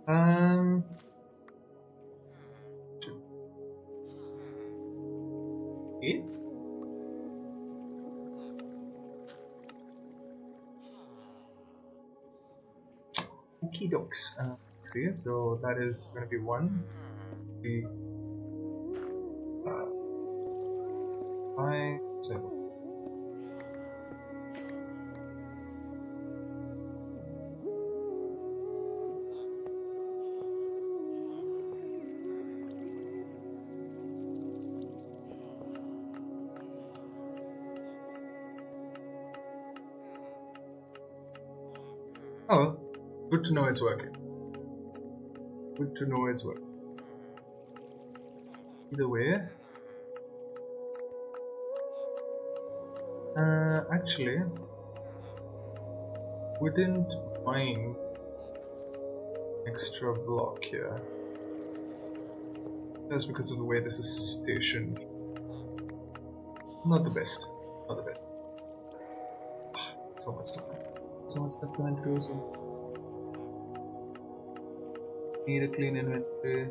Speaker 1: Um. Okay. Okie dokes. Let's see. So that is going to be 1, 3, 5, 7. Oh, good to know it's working. Good to know it's working. Either way, actually, wouldn't mind extra block here. That's because of the way this is stationed. Not the best. Not the best. So much stuff. So much stuff going through. So need a clean inventory.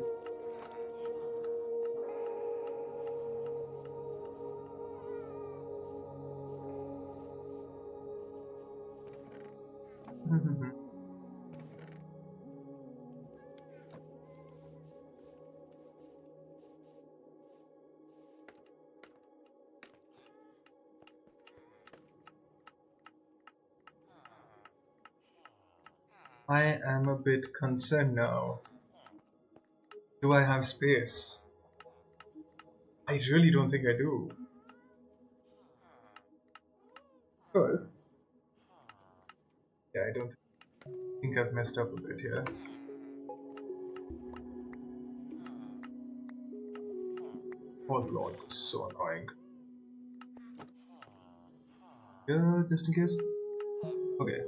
Speaker 1: I am a bit concerned now. Do I have space? I really don't think I do. Because, yeah, I don't think I've messed up a bit here. Oh lord, this is so annoying. Yeah, just in case. Okay.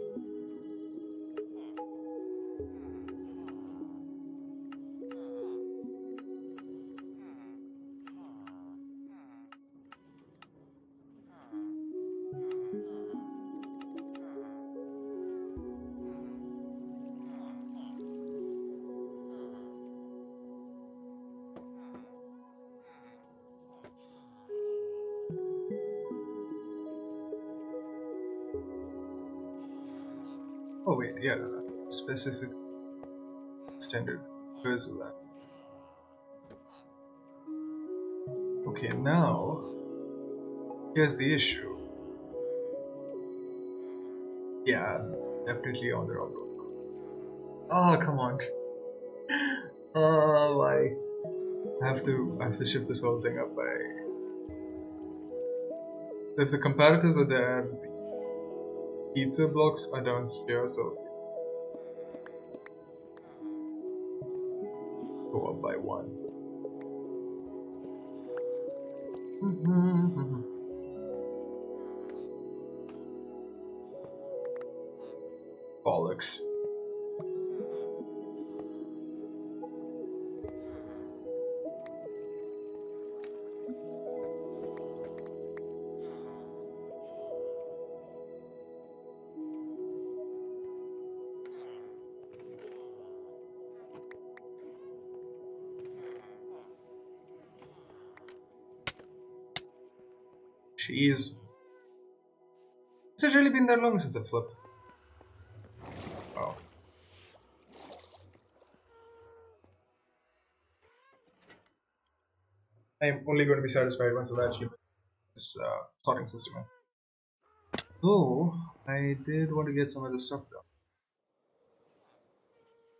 Speaker 1: Oh wait, yeah, specific standard because of that. Okay, now here's the issue. Yeah, definitely on the wrong road. Oh come on. Oh why? I have to shift this whole thing up by. So if the comparators are there, the pizza blocks are down here, so go up by 1. Bollocks. Jeez. Has it really been that long since I've slept? Oh. I'm only going to be satisfied once I've actually this sorting system. So, I did want to get some of the stuff done.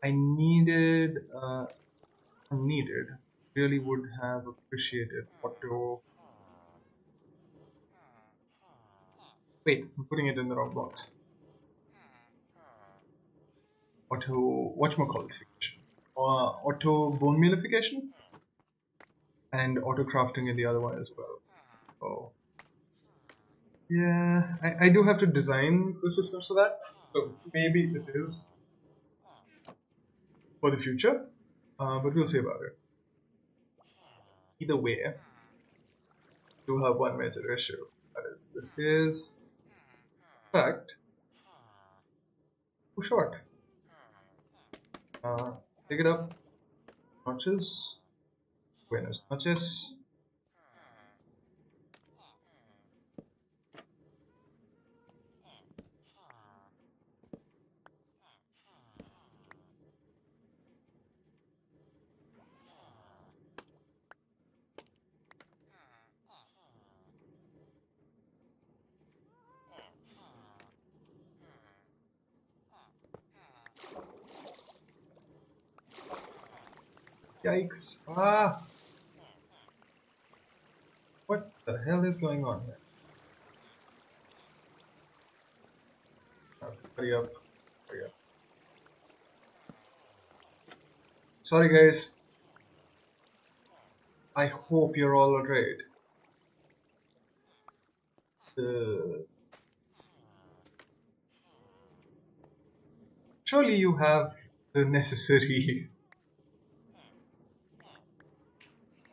Speaker 1: I really would have appreciated auto. Wait, I'm putting it in the wrong box. Auto whatchamacallification. Auto bone mealification? And auto crafting in the other one as well. Oh. Yeah, I do have to design the system so that. So maybe it is for the future, but we'll see about it. Either way, do have one major issue. That is, this is, in fact, too short. Pick it up. Notches. Buenos noches. Yikes. Ah! What the hell is going on here? Hurry up. Hurry up. Sorry guys. I hope you're all alright. Surely you have the necessary.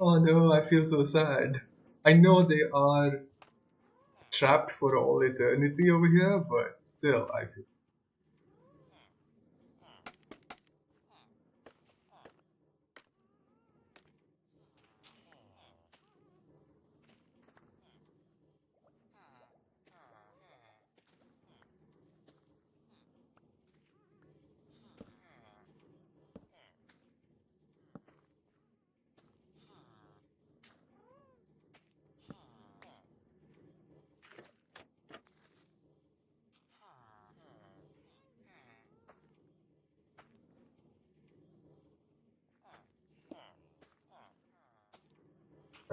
Speaker 1: Oh no, I feel so sad. I know they are trapped for all eternity over here, but still, I feel.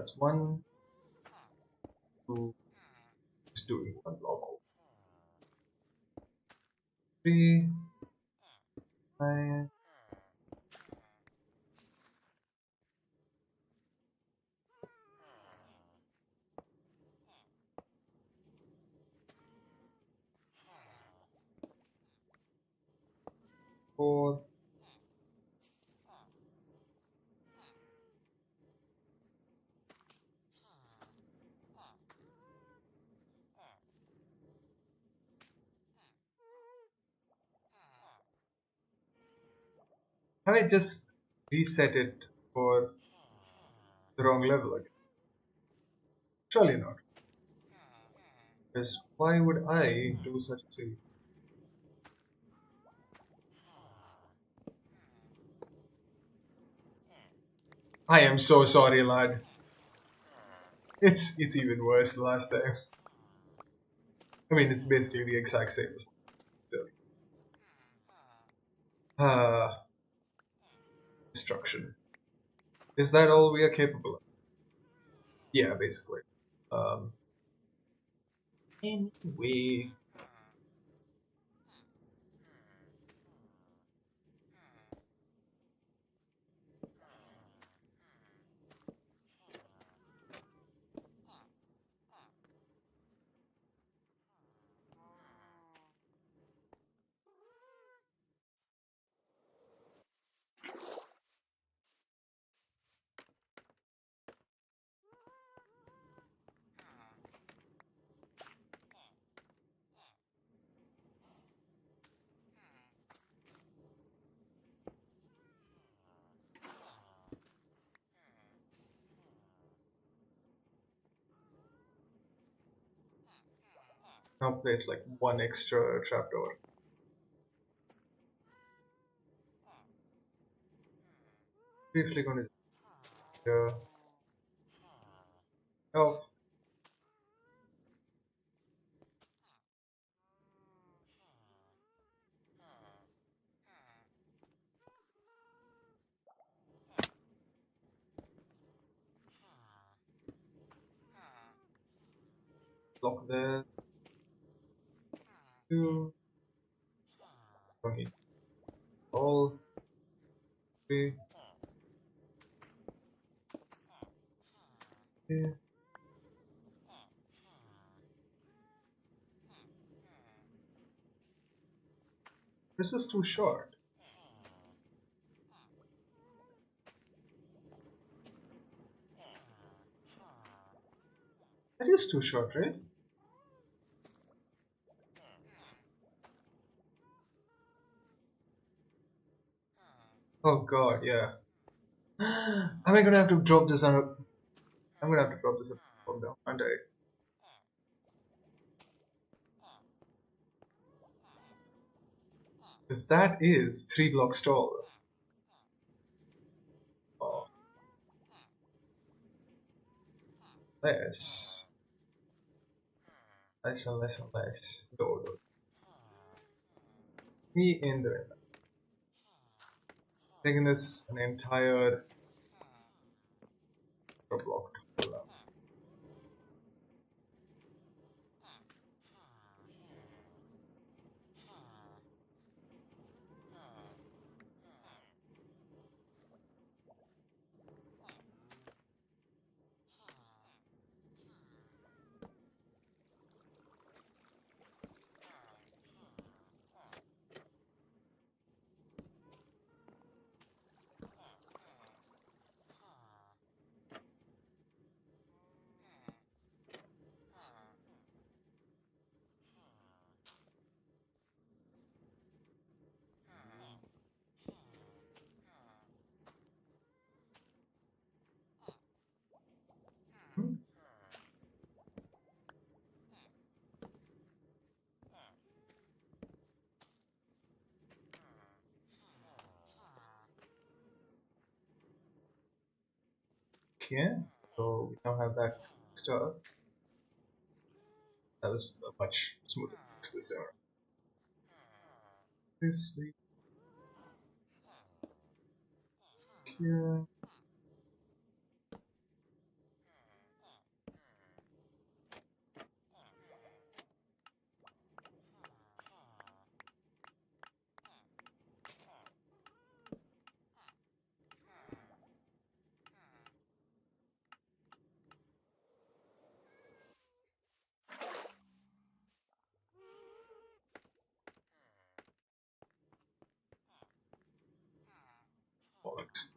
Speaker 1: That's one, two, just doing one block. 3, 9, 4. Have I just reset it for the wrong level again? Surely not. Because why would I do such a thing? I am so sorry, lad. It's even worse the last time. I mean, it's basically the exact same as still. Ah, destruction. Is that all we are capable of? Yeah, basically. Um, anyway, now place like one extra trapdoor. Briefly gonna oh, block there. 2. Don't need all. 3. Yeah. This is too short. That is too short, right? Oh god, yeah. Am I gonna have to drop this on a... I'm gonna have to drop this on down, aren't I? Because that is 3 blocks tall. Oh, less. Less and less and less. Go. Me in the... Taking this an entire block. Hmm? Okay, so we now have that stuff. That was a much smoother fix this time. This week, yeah. Bollocks.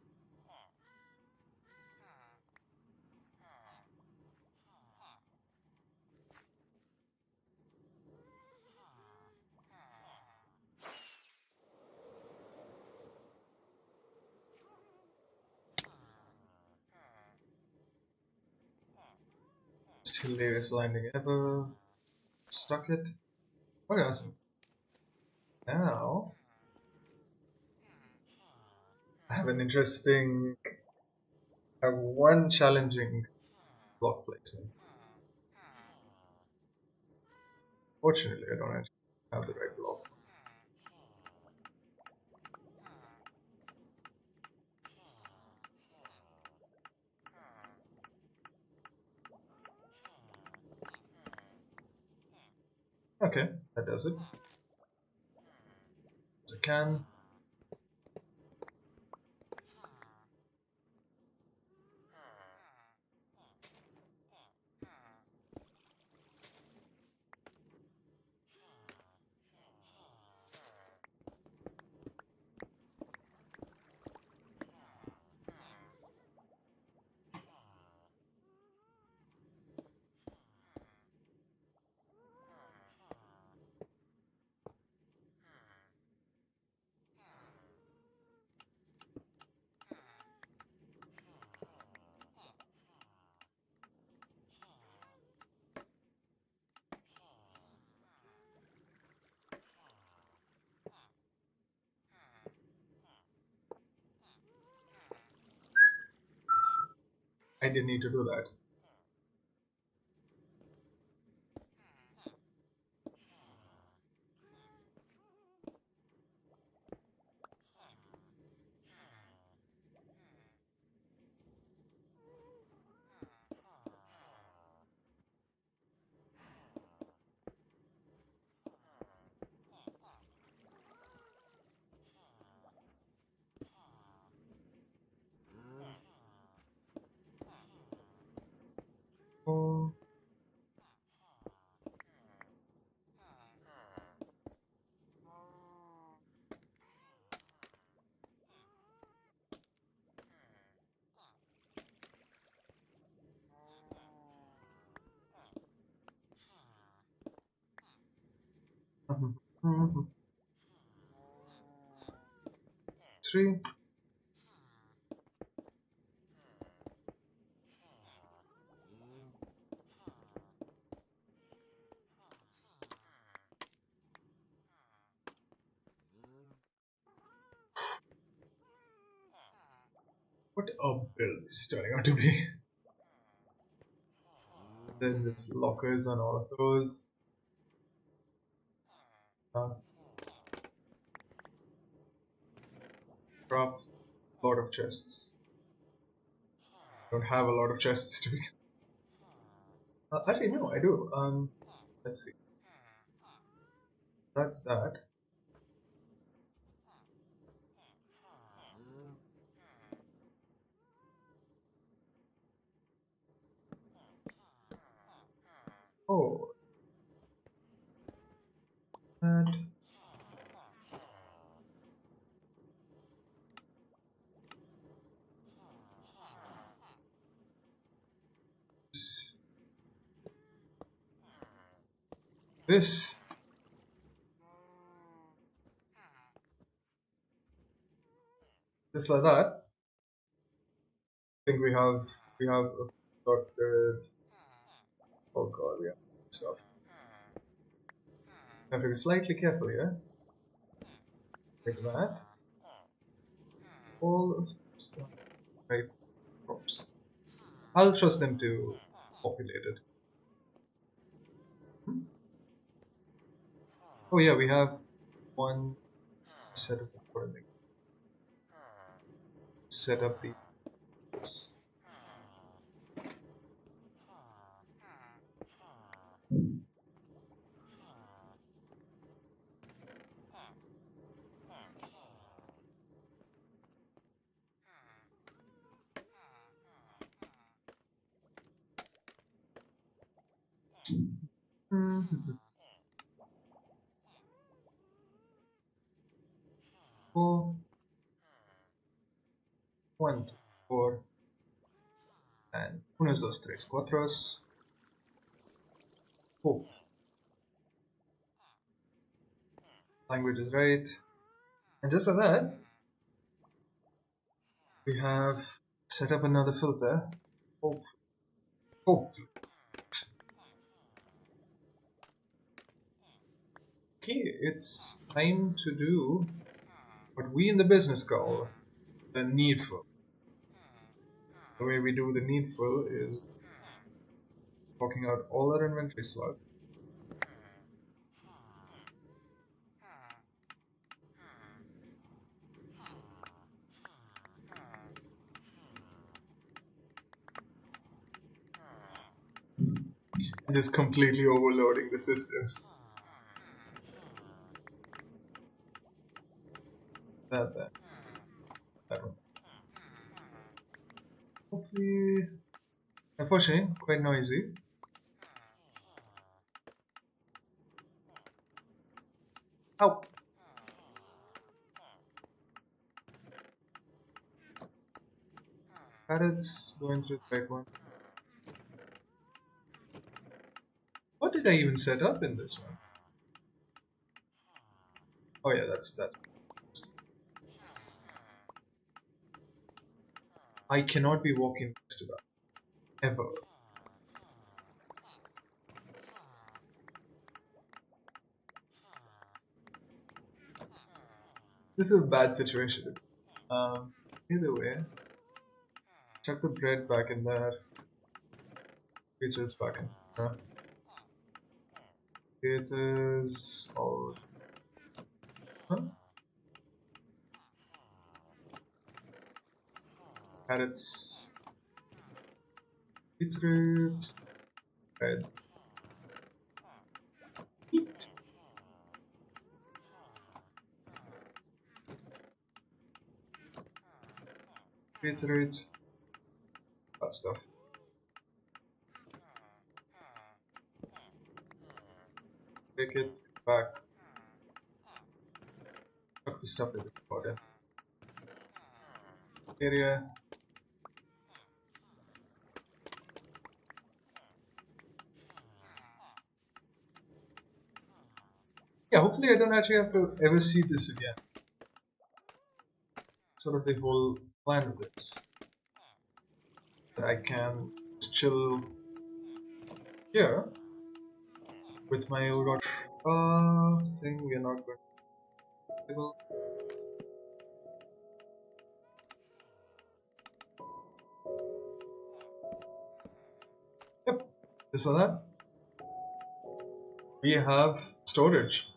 Speaker 1: Still latest landing ever. Stuck it. Okay, awesome. Now I have an interesting, I have one challenging block placement. Fortunately, I don't actually have the right block. Okay, that does it. As I can. I didn't need to do that. Oh. Three. What a build this is turning out to be. Then there's lockers on all of those. Craft a lot of chests. Don't have a lot of chests to be. Actually, no, I do. Let's see. That's that. Oh, and this. Just like that. I think we have sorted. Oh god, we have stuff. I have to be slightly careful here. Like that. All of stuff. Right, crops. I'll trust them to populate it. Hmm? Oh yeah, we have one set of recording. Set up the. Mhm. 4, 1, 2, 4, and unos, dos, tres, cuatros. Oh, language is right. And just like that, we have set up another filter. Hopefully. Okay, it's time to do what we in the business call the needful. The way we do the needful is forking out all our inventory slots. And just completely overloading the system. That one. Hopefully, unfortunately, quite noisy. Ow! Carrots going through the right one. What did I even set up in this one? Oh yeah, that's. I cannot be walking next to that ever. This is a bad situation. Either way, chuck the bread back in there. Features back in. Theaters all. Huh? Carrots. Beetroot. Bread. Meat. Beetroot. That stuff. Take it back. Chuck the stuff in the order. Area. Yeah, hopefully I don't actually have to ever see this again. Sort of the whole plan of this. That I can just chill here with my old thing. We're not going to. Yep, just like that. We have storage.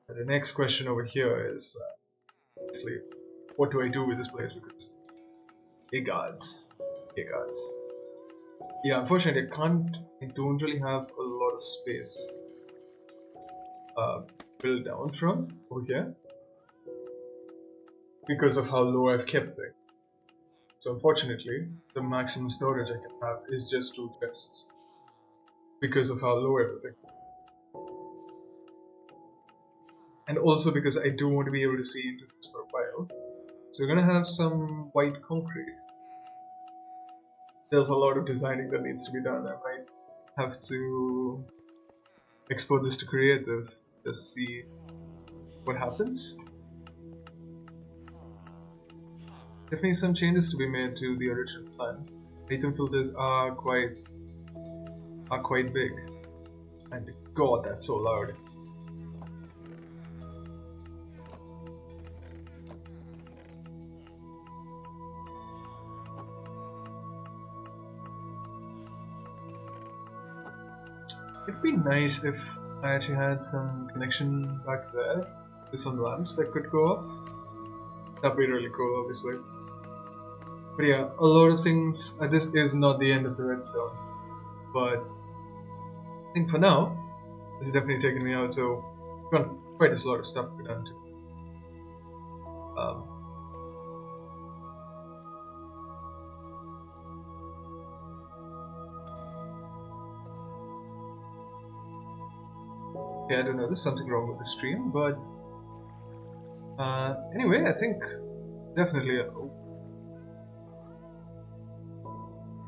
Speaker 1: And the next question over here is, obviously, what do I do with this place? Because, hey gods. Yeah, unfortunately, I don't really have a lot of space built down from over here because of how low I've kept it. So unfortunately, the maximum storage I can have is just 2 chests because of how low everything. And also because I do want to be able to see into this for a while. So we're gonna have some white concrete. There's a lot of designing that needs to be done. I might have to export this to creative, just see what happens. Definitely some changes to be made to the original plan. Item filters are quite big. And god, that's so loud. It'd be nice if I actually had some connection back there to some lamps that could go up. That'd be really cool, obviously. But yeah, a lot of things. This is not the end of the redstone, but I think for now, this is definitely taking me out. So, got quite a lot of stuff to be done too. Yeah, I don't know. There's something wrong with the stream, but anyway, I think definitely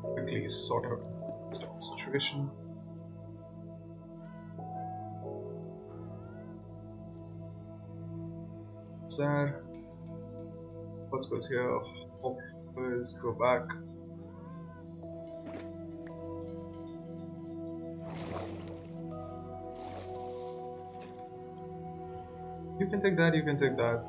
Speaker 1: quickly sort out the situation. There. What goes here? Hoppers go back. You can take that, you can take that.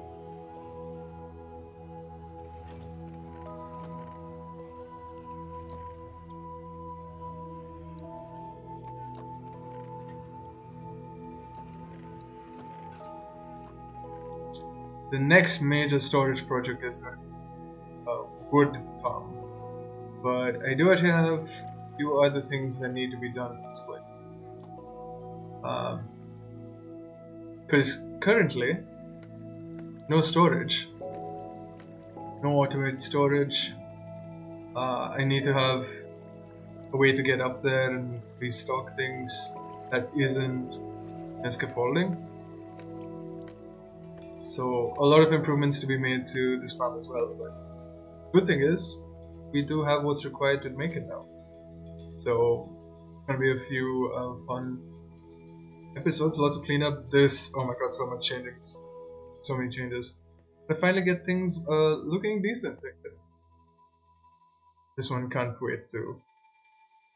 Speaker 1: The next major storage project is going to be a wood farm. But I do actually have a few other things that need to be done in this place. Because currently, no storage, no automated storage. I need to have a way to get up there and restock things that isn't scaffolding. So a lot of improvements to be made to this farm as well. But good thing is, we do have what's required to make it now. So gonna be a few fun episodes, lots of cleanup. Oh my god, so much changes, so many changes. But finally get things looking decent, I guess. This one can't wait to.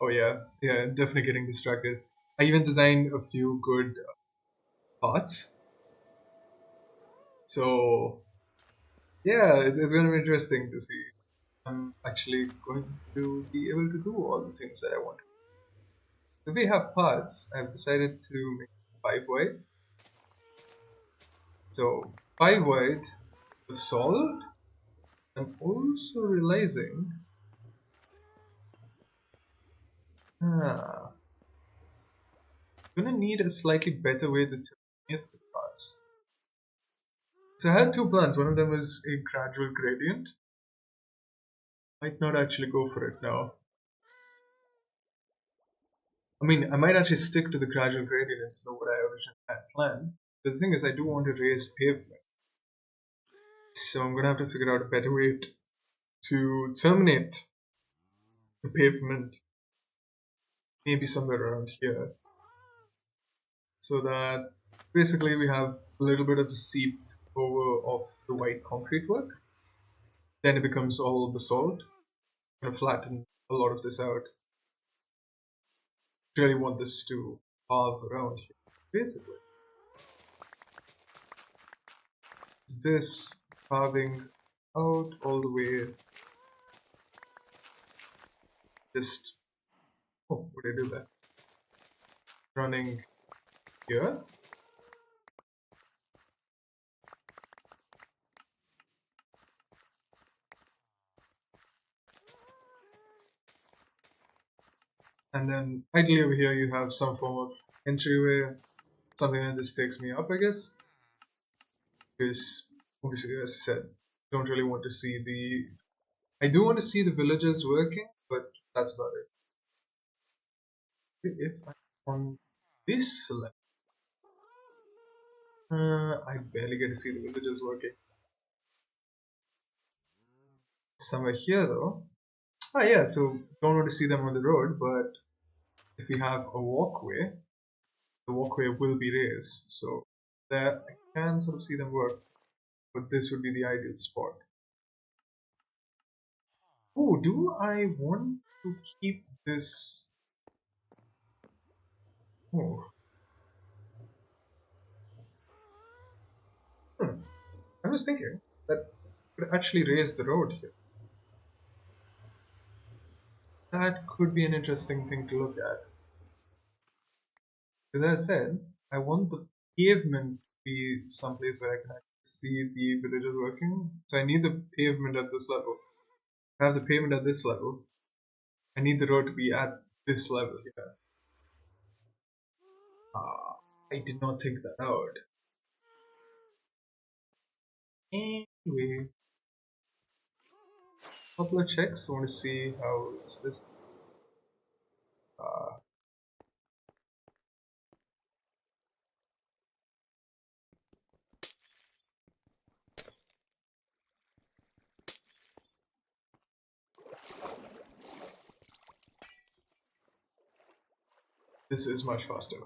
Speaker 1: Oh yeah, definitely getting distracted. I even designed a few good parts. So yeah, it's gonna be interesting to see. I'm actually going to be able to do all the things that I want. So we have parts. I've decided to make 5 wide. So 5 wide was solved. I'm also realizing I'm gonna need a slightly better way to terminate the parts. So I had 2 plans. One of them was a gradual gradient. Might not actually go for it now. I mean, I might actually stick to the gradual gradient instead of what I originally had planned. But the thing is, I do want a raised pavement. So I'm gonna have to figure out a better way to terminate the pavement. Maybe somewhere around here. So that basically we have a little bit of the seep over of the white concrete work. Then it becomes all basalt. I'm gonna flatten a lot of this out. Really want this to carve around here, basically. Is this carving out all the way just... Oh, what did I do there? Running here. And then ideally over here you have some form of entryway, something that just takes me up, I guess. Because obviously, as I said, don't really want to see the... I do want to see the villagers working, but that's about it. If I'm on this level, I barely get to see the villagers working. Somewhere here though. Ah yeah, so don't want to see them on the road, but if we have a walkway, the walkway will be raised. So there I can sort of see them work, but this would be the ideal spot. Oh, do I want to keep this? Oh, I was thinking that could actually raise the road here. That could be an interesting thing to look at. As I said, I want the pavement to be someplace where I can actually see the villagers working. So I need the pavement at this level. I have the pavement at this level. I need the road to be at this level here. I did not think that out. Anyway, couple of checks. I want to see how it's this. Uh, this is much faster.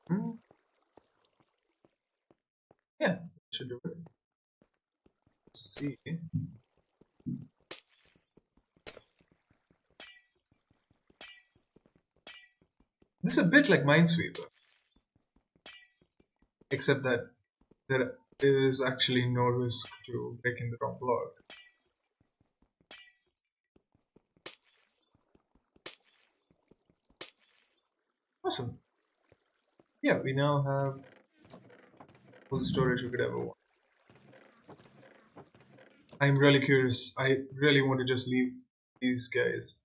Speaker 1: Hmm? Yeah, should do it. Let's see. This is a bit like Minesweeper, except that there is actually no risk to breaking the wrong block. Awesome. Yeah, we now have all the storage we could ever want. I'm really curious. I really want to just leave these guys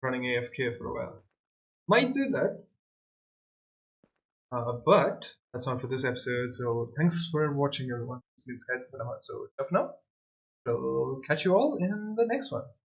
Speaker 1: running AFK for a while. Might do that, but that's all for this episode. So thanks for watching, everyone. It's been Skies for the Month. So tough now. We'll catch you all in the next one.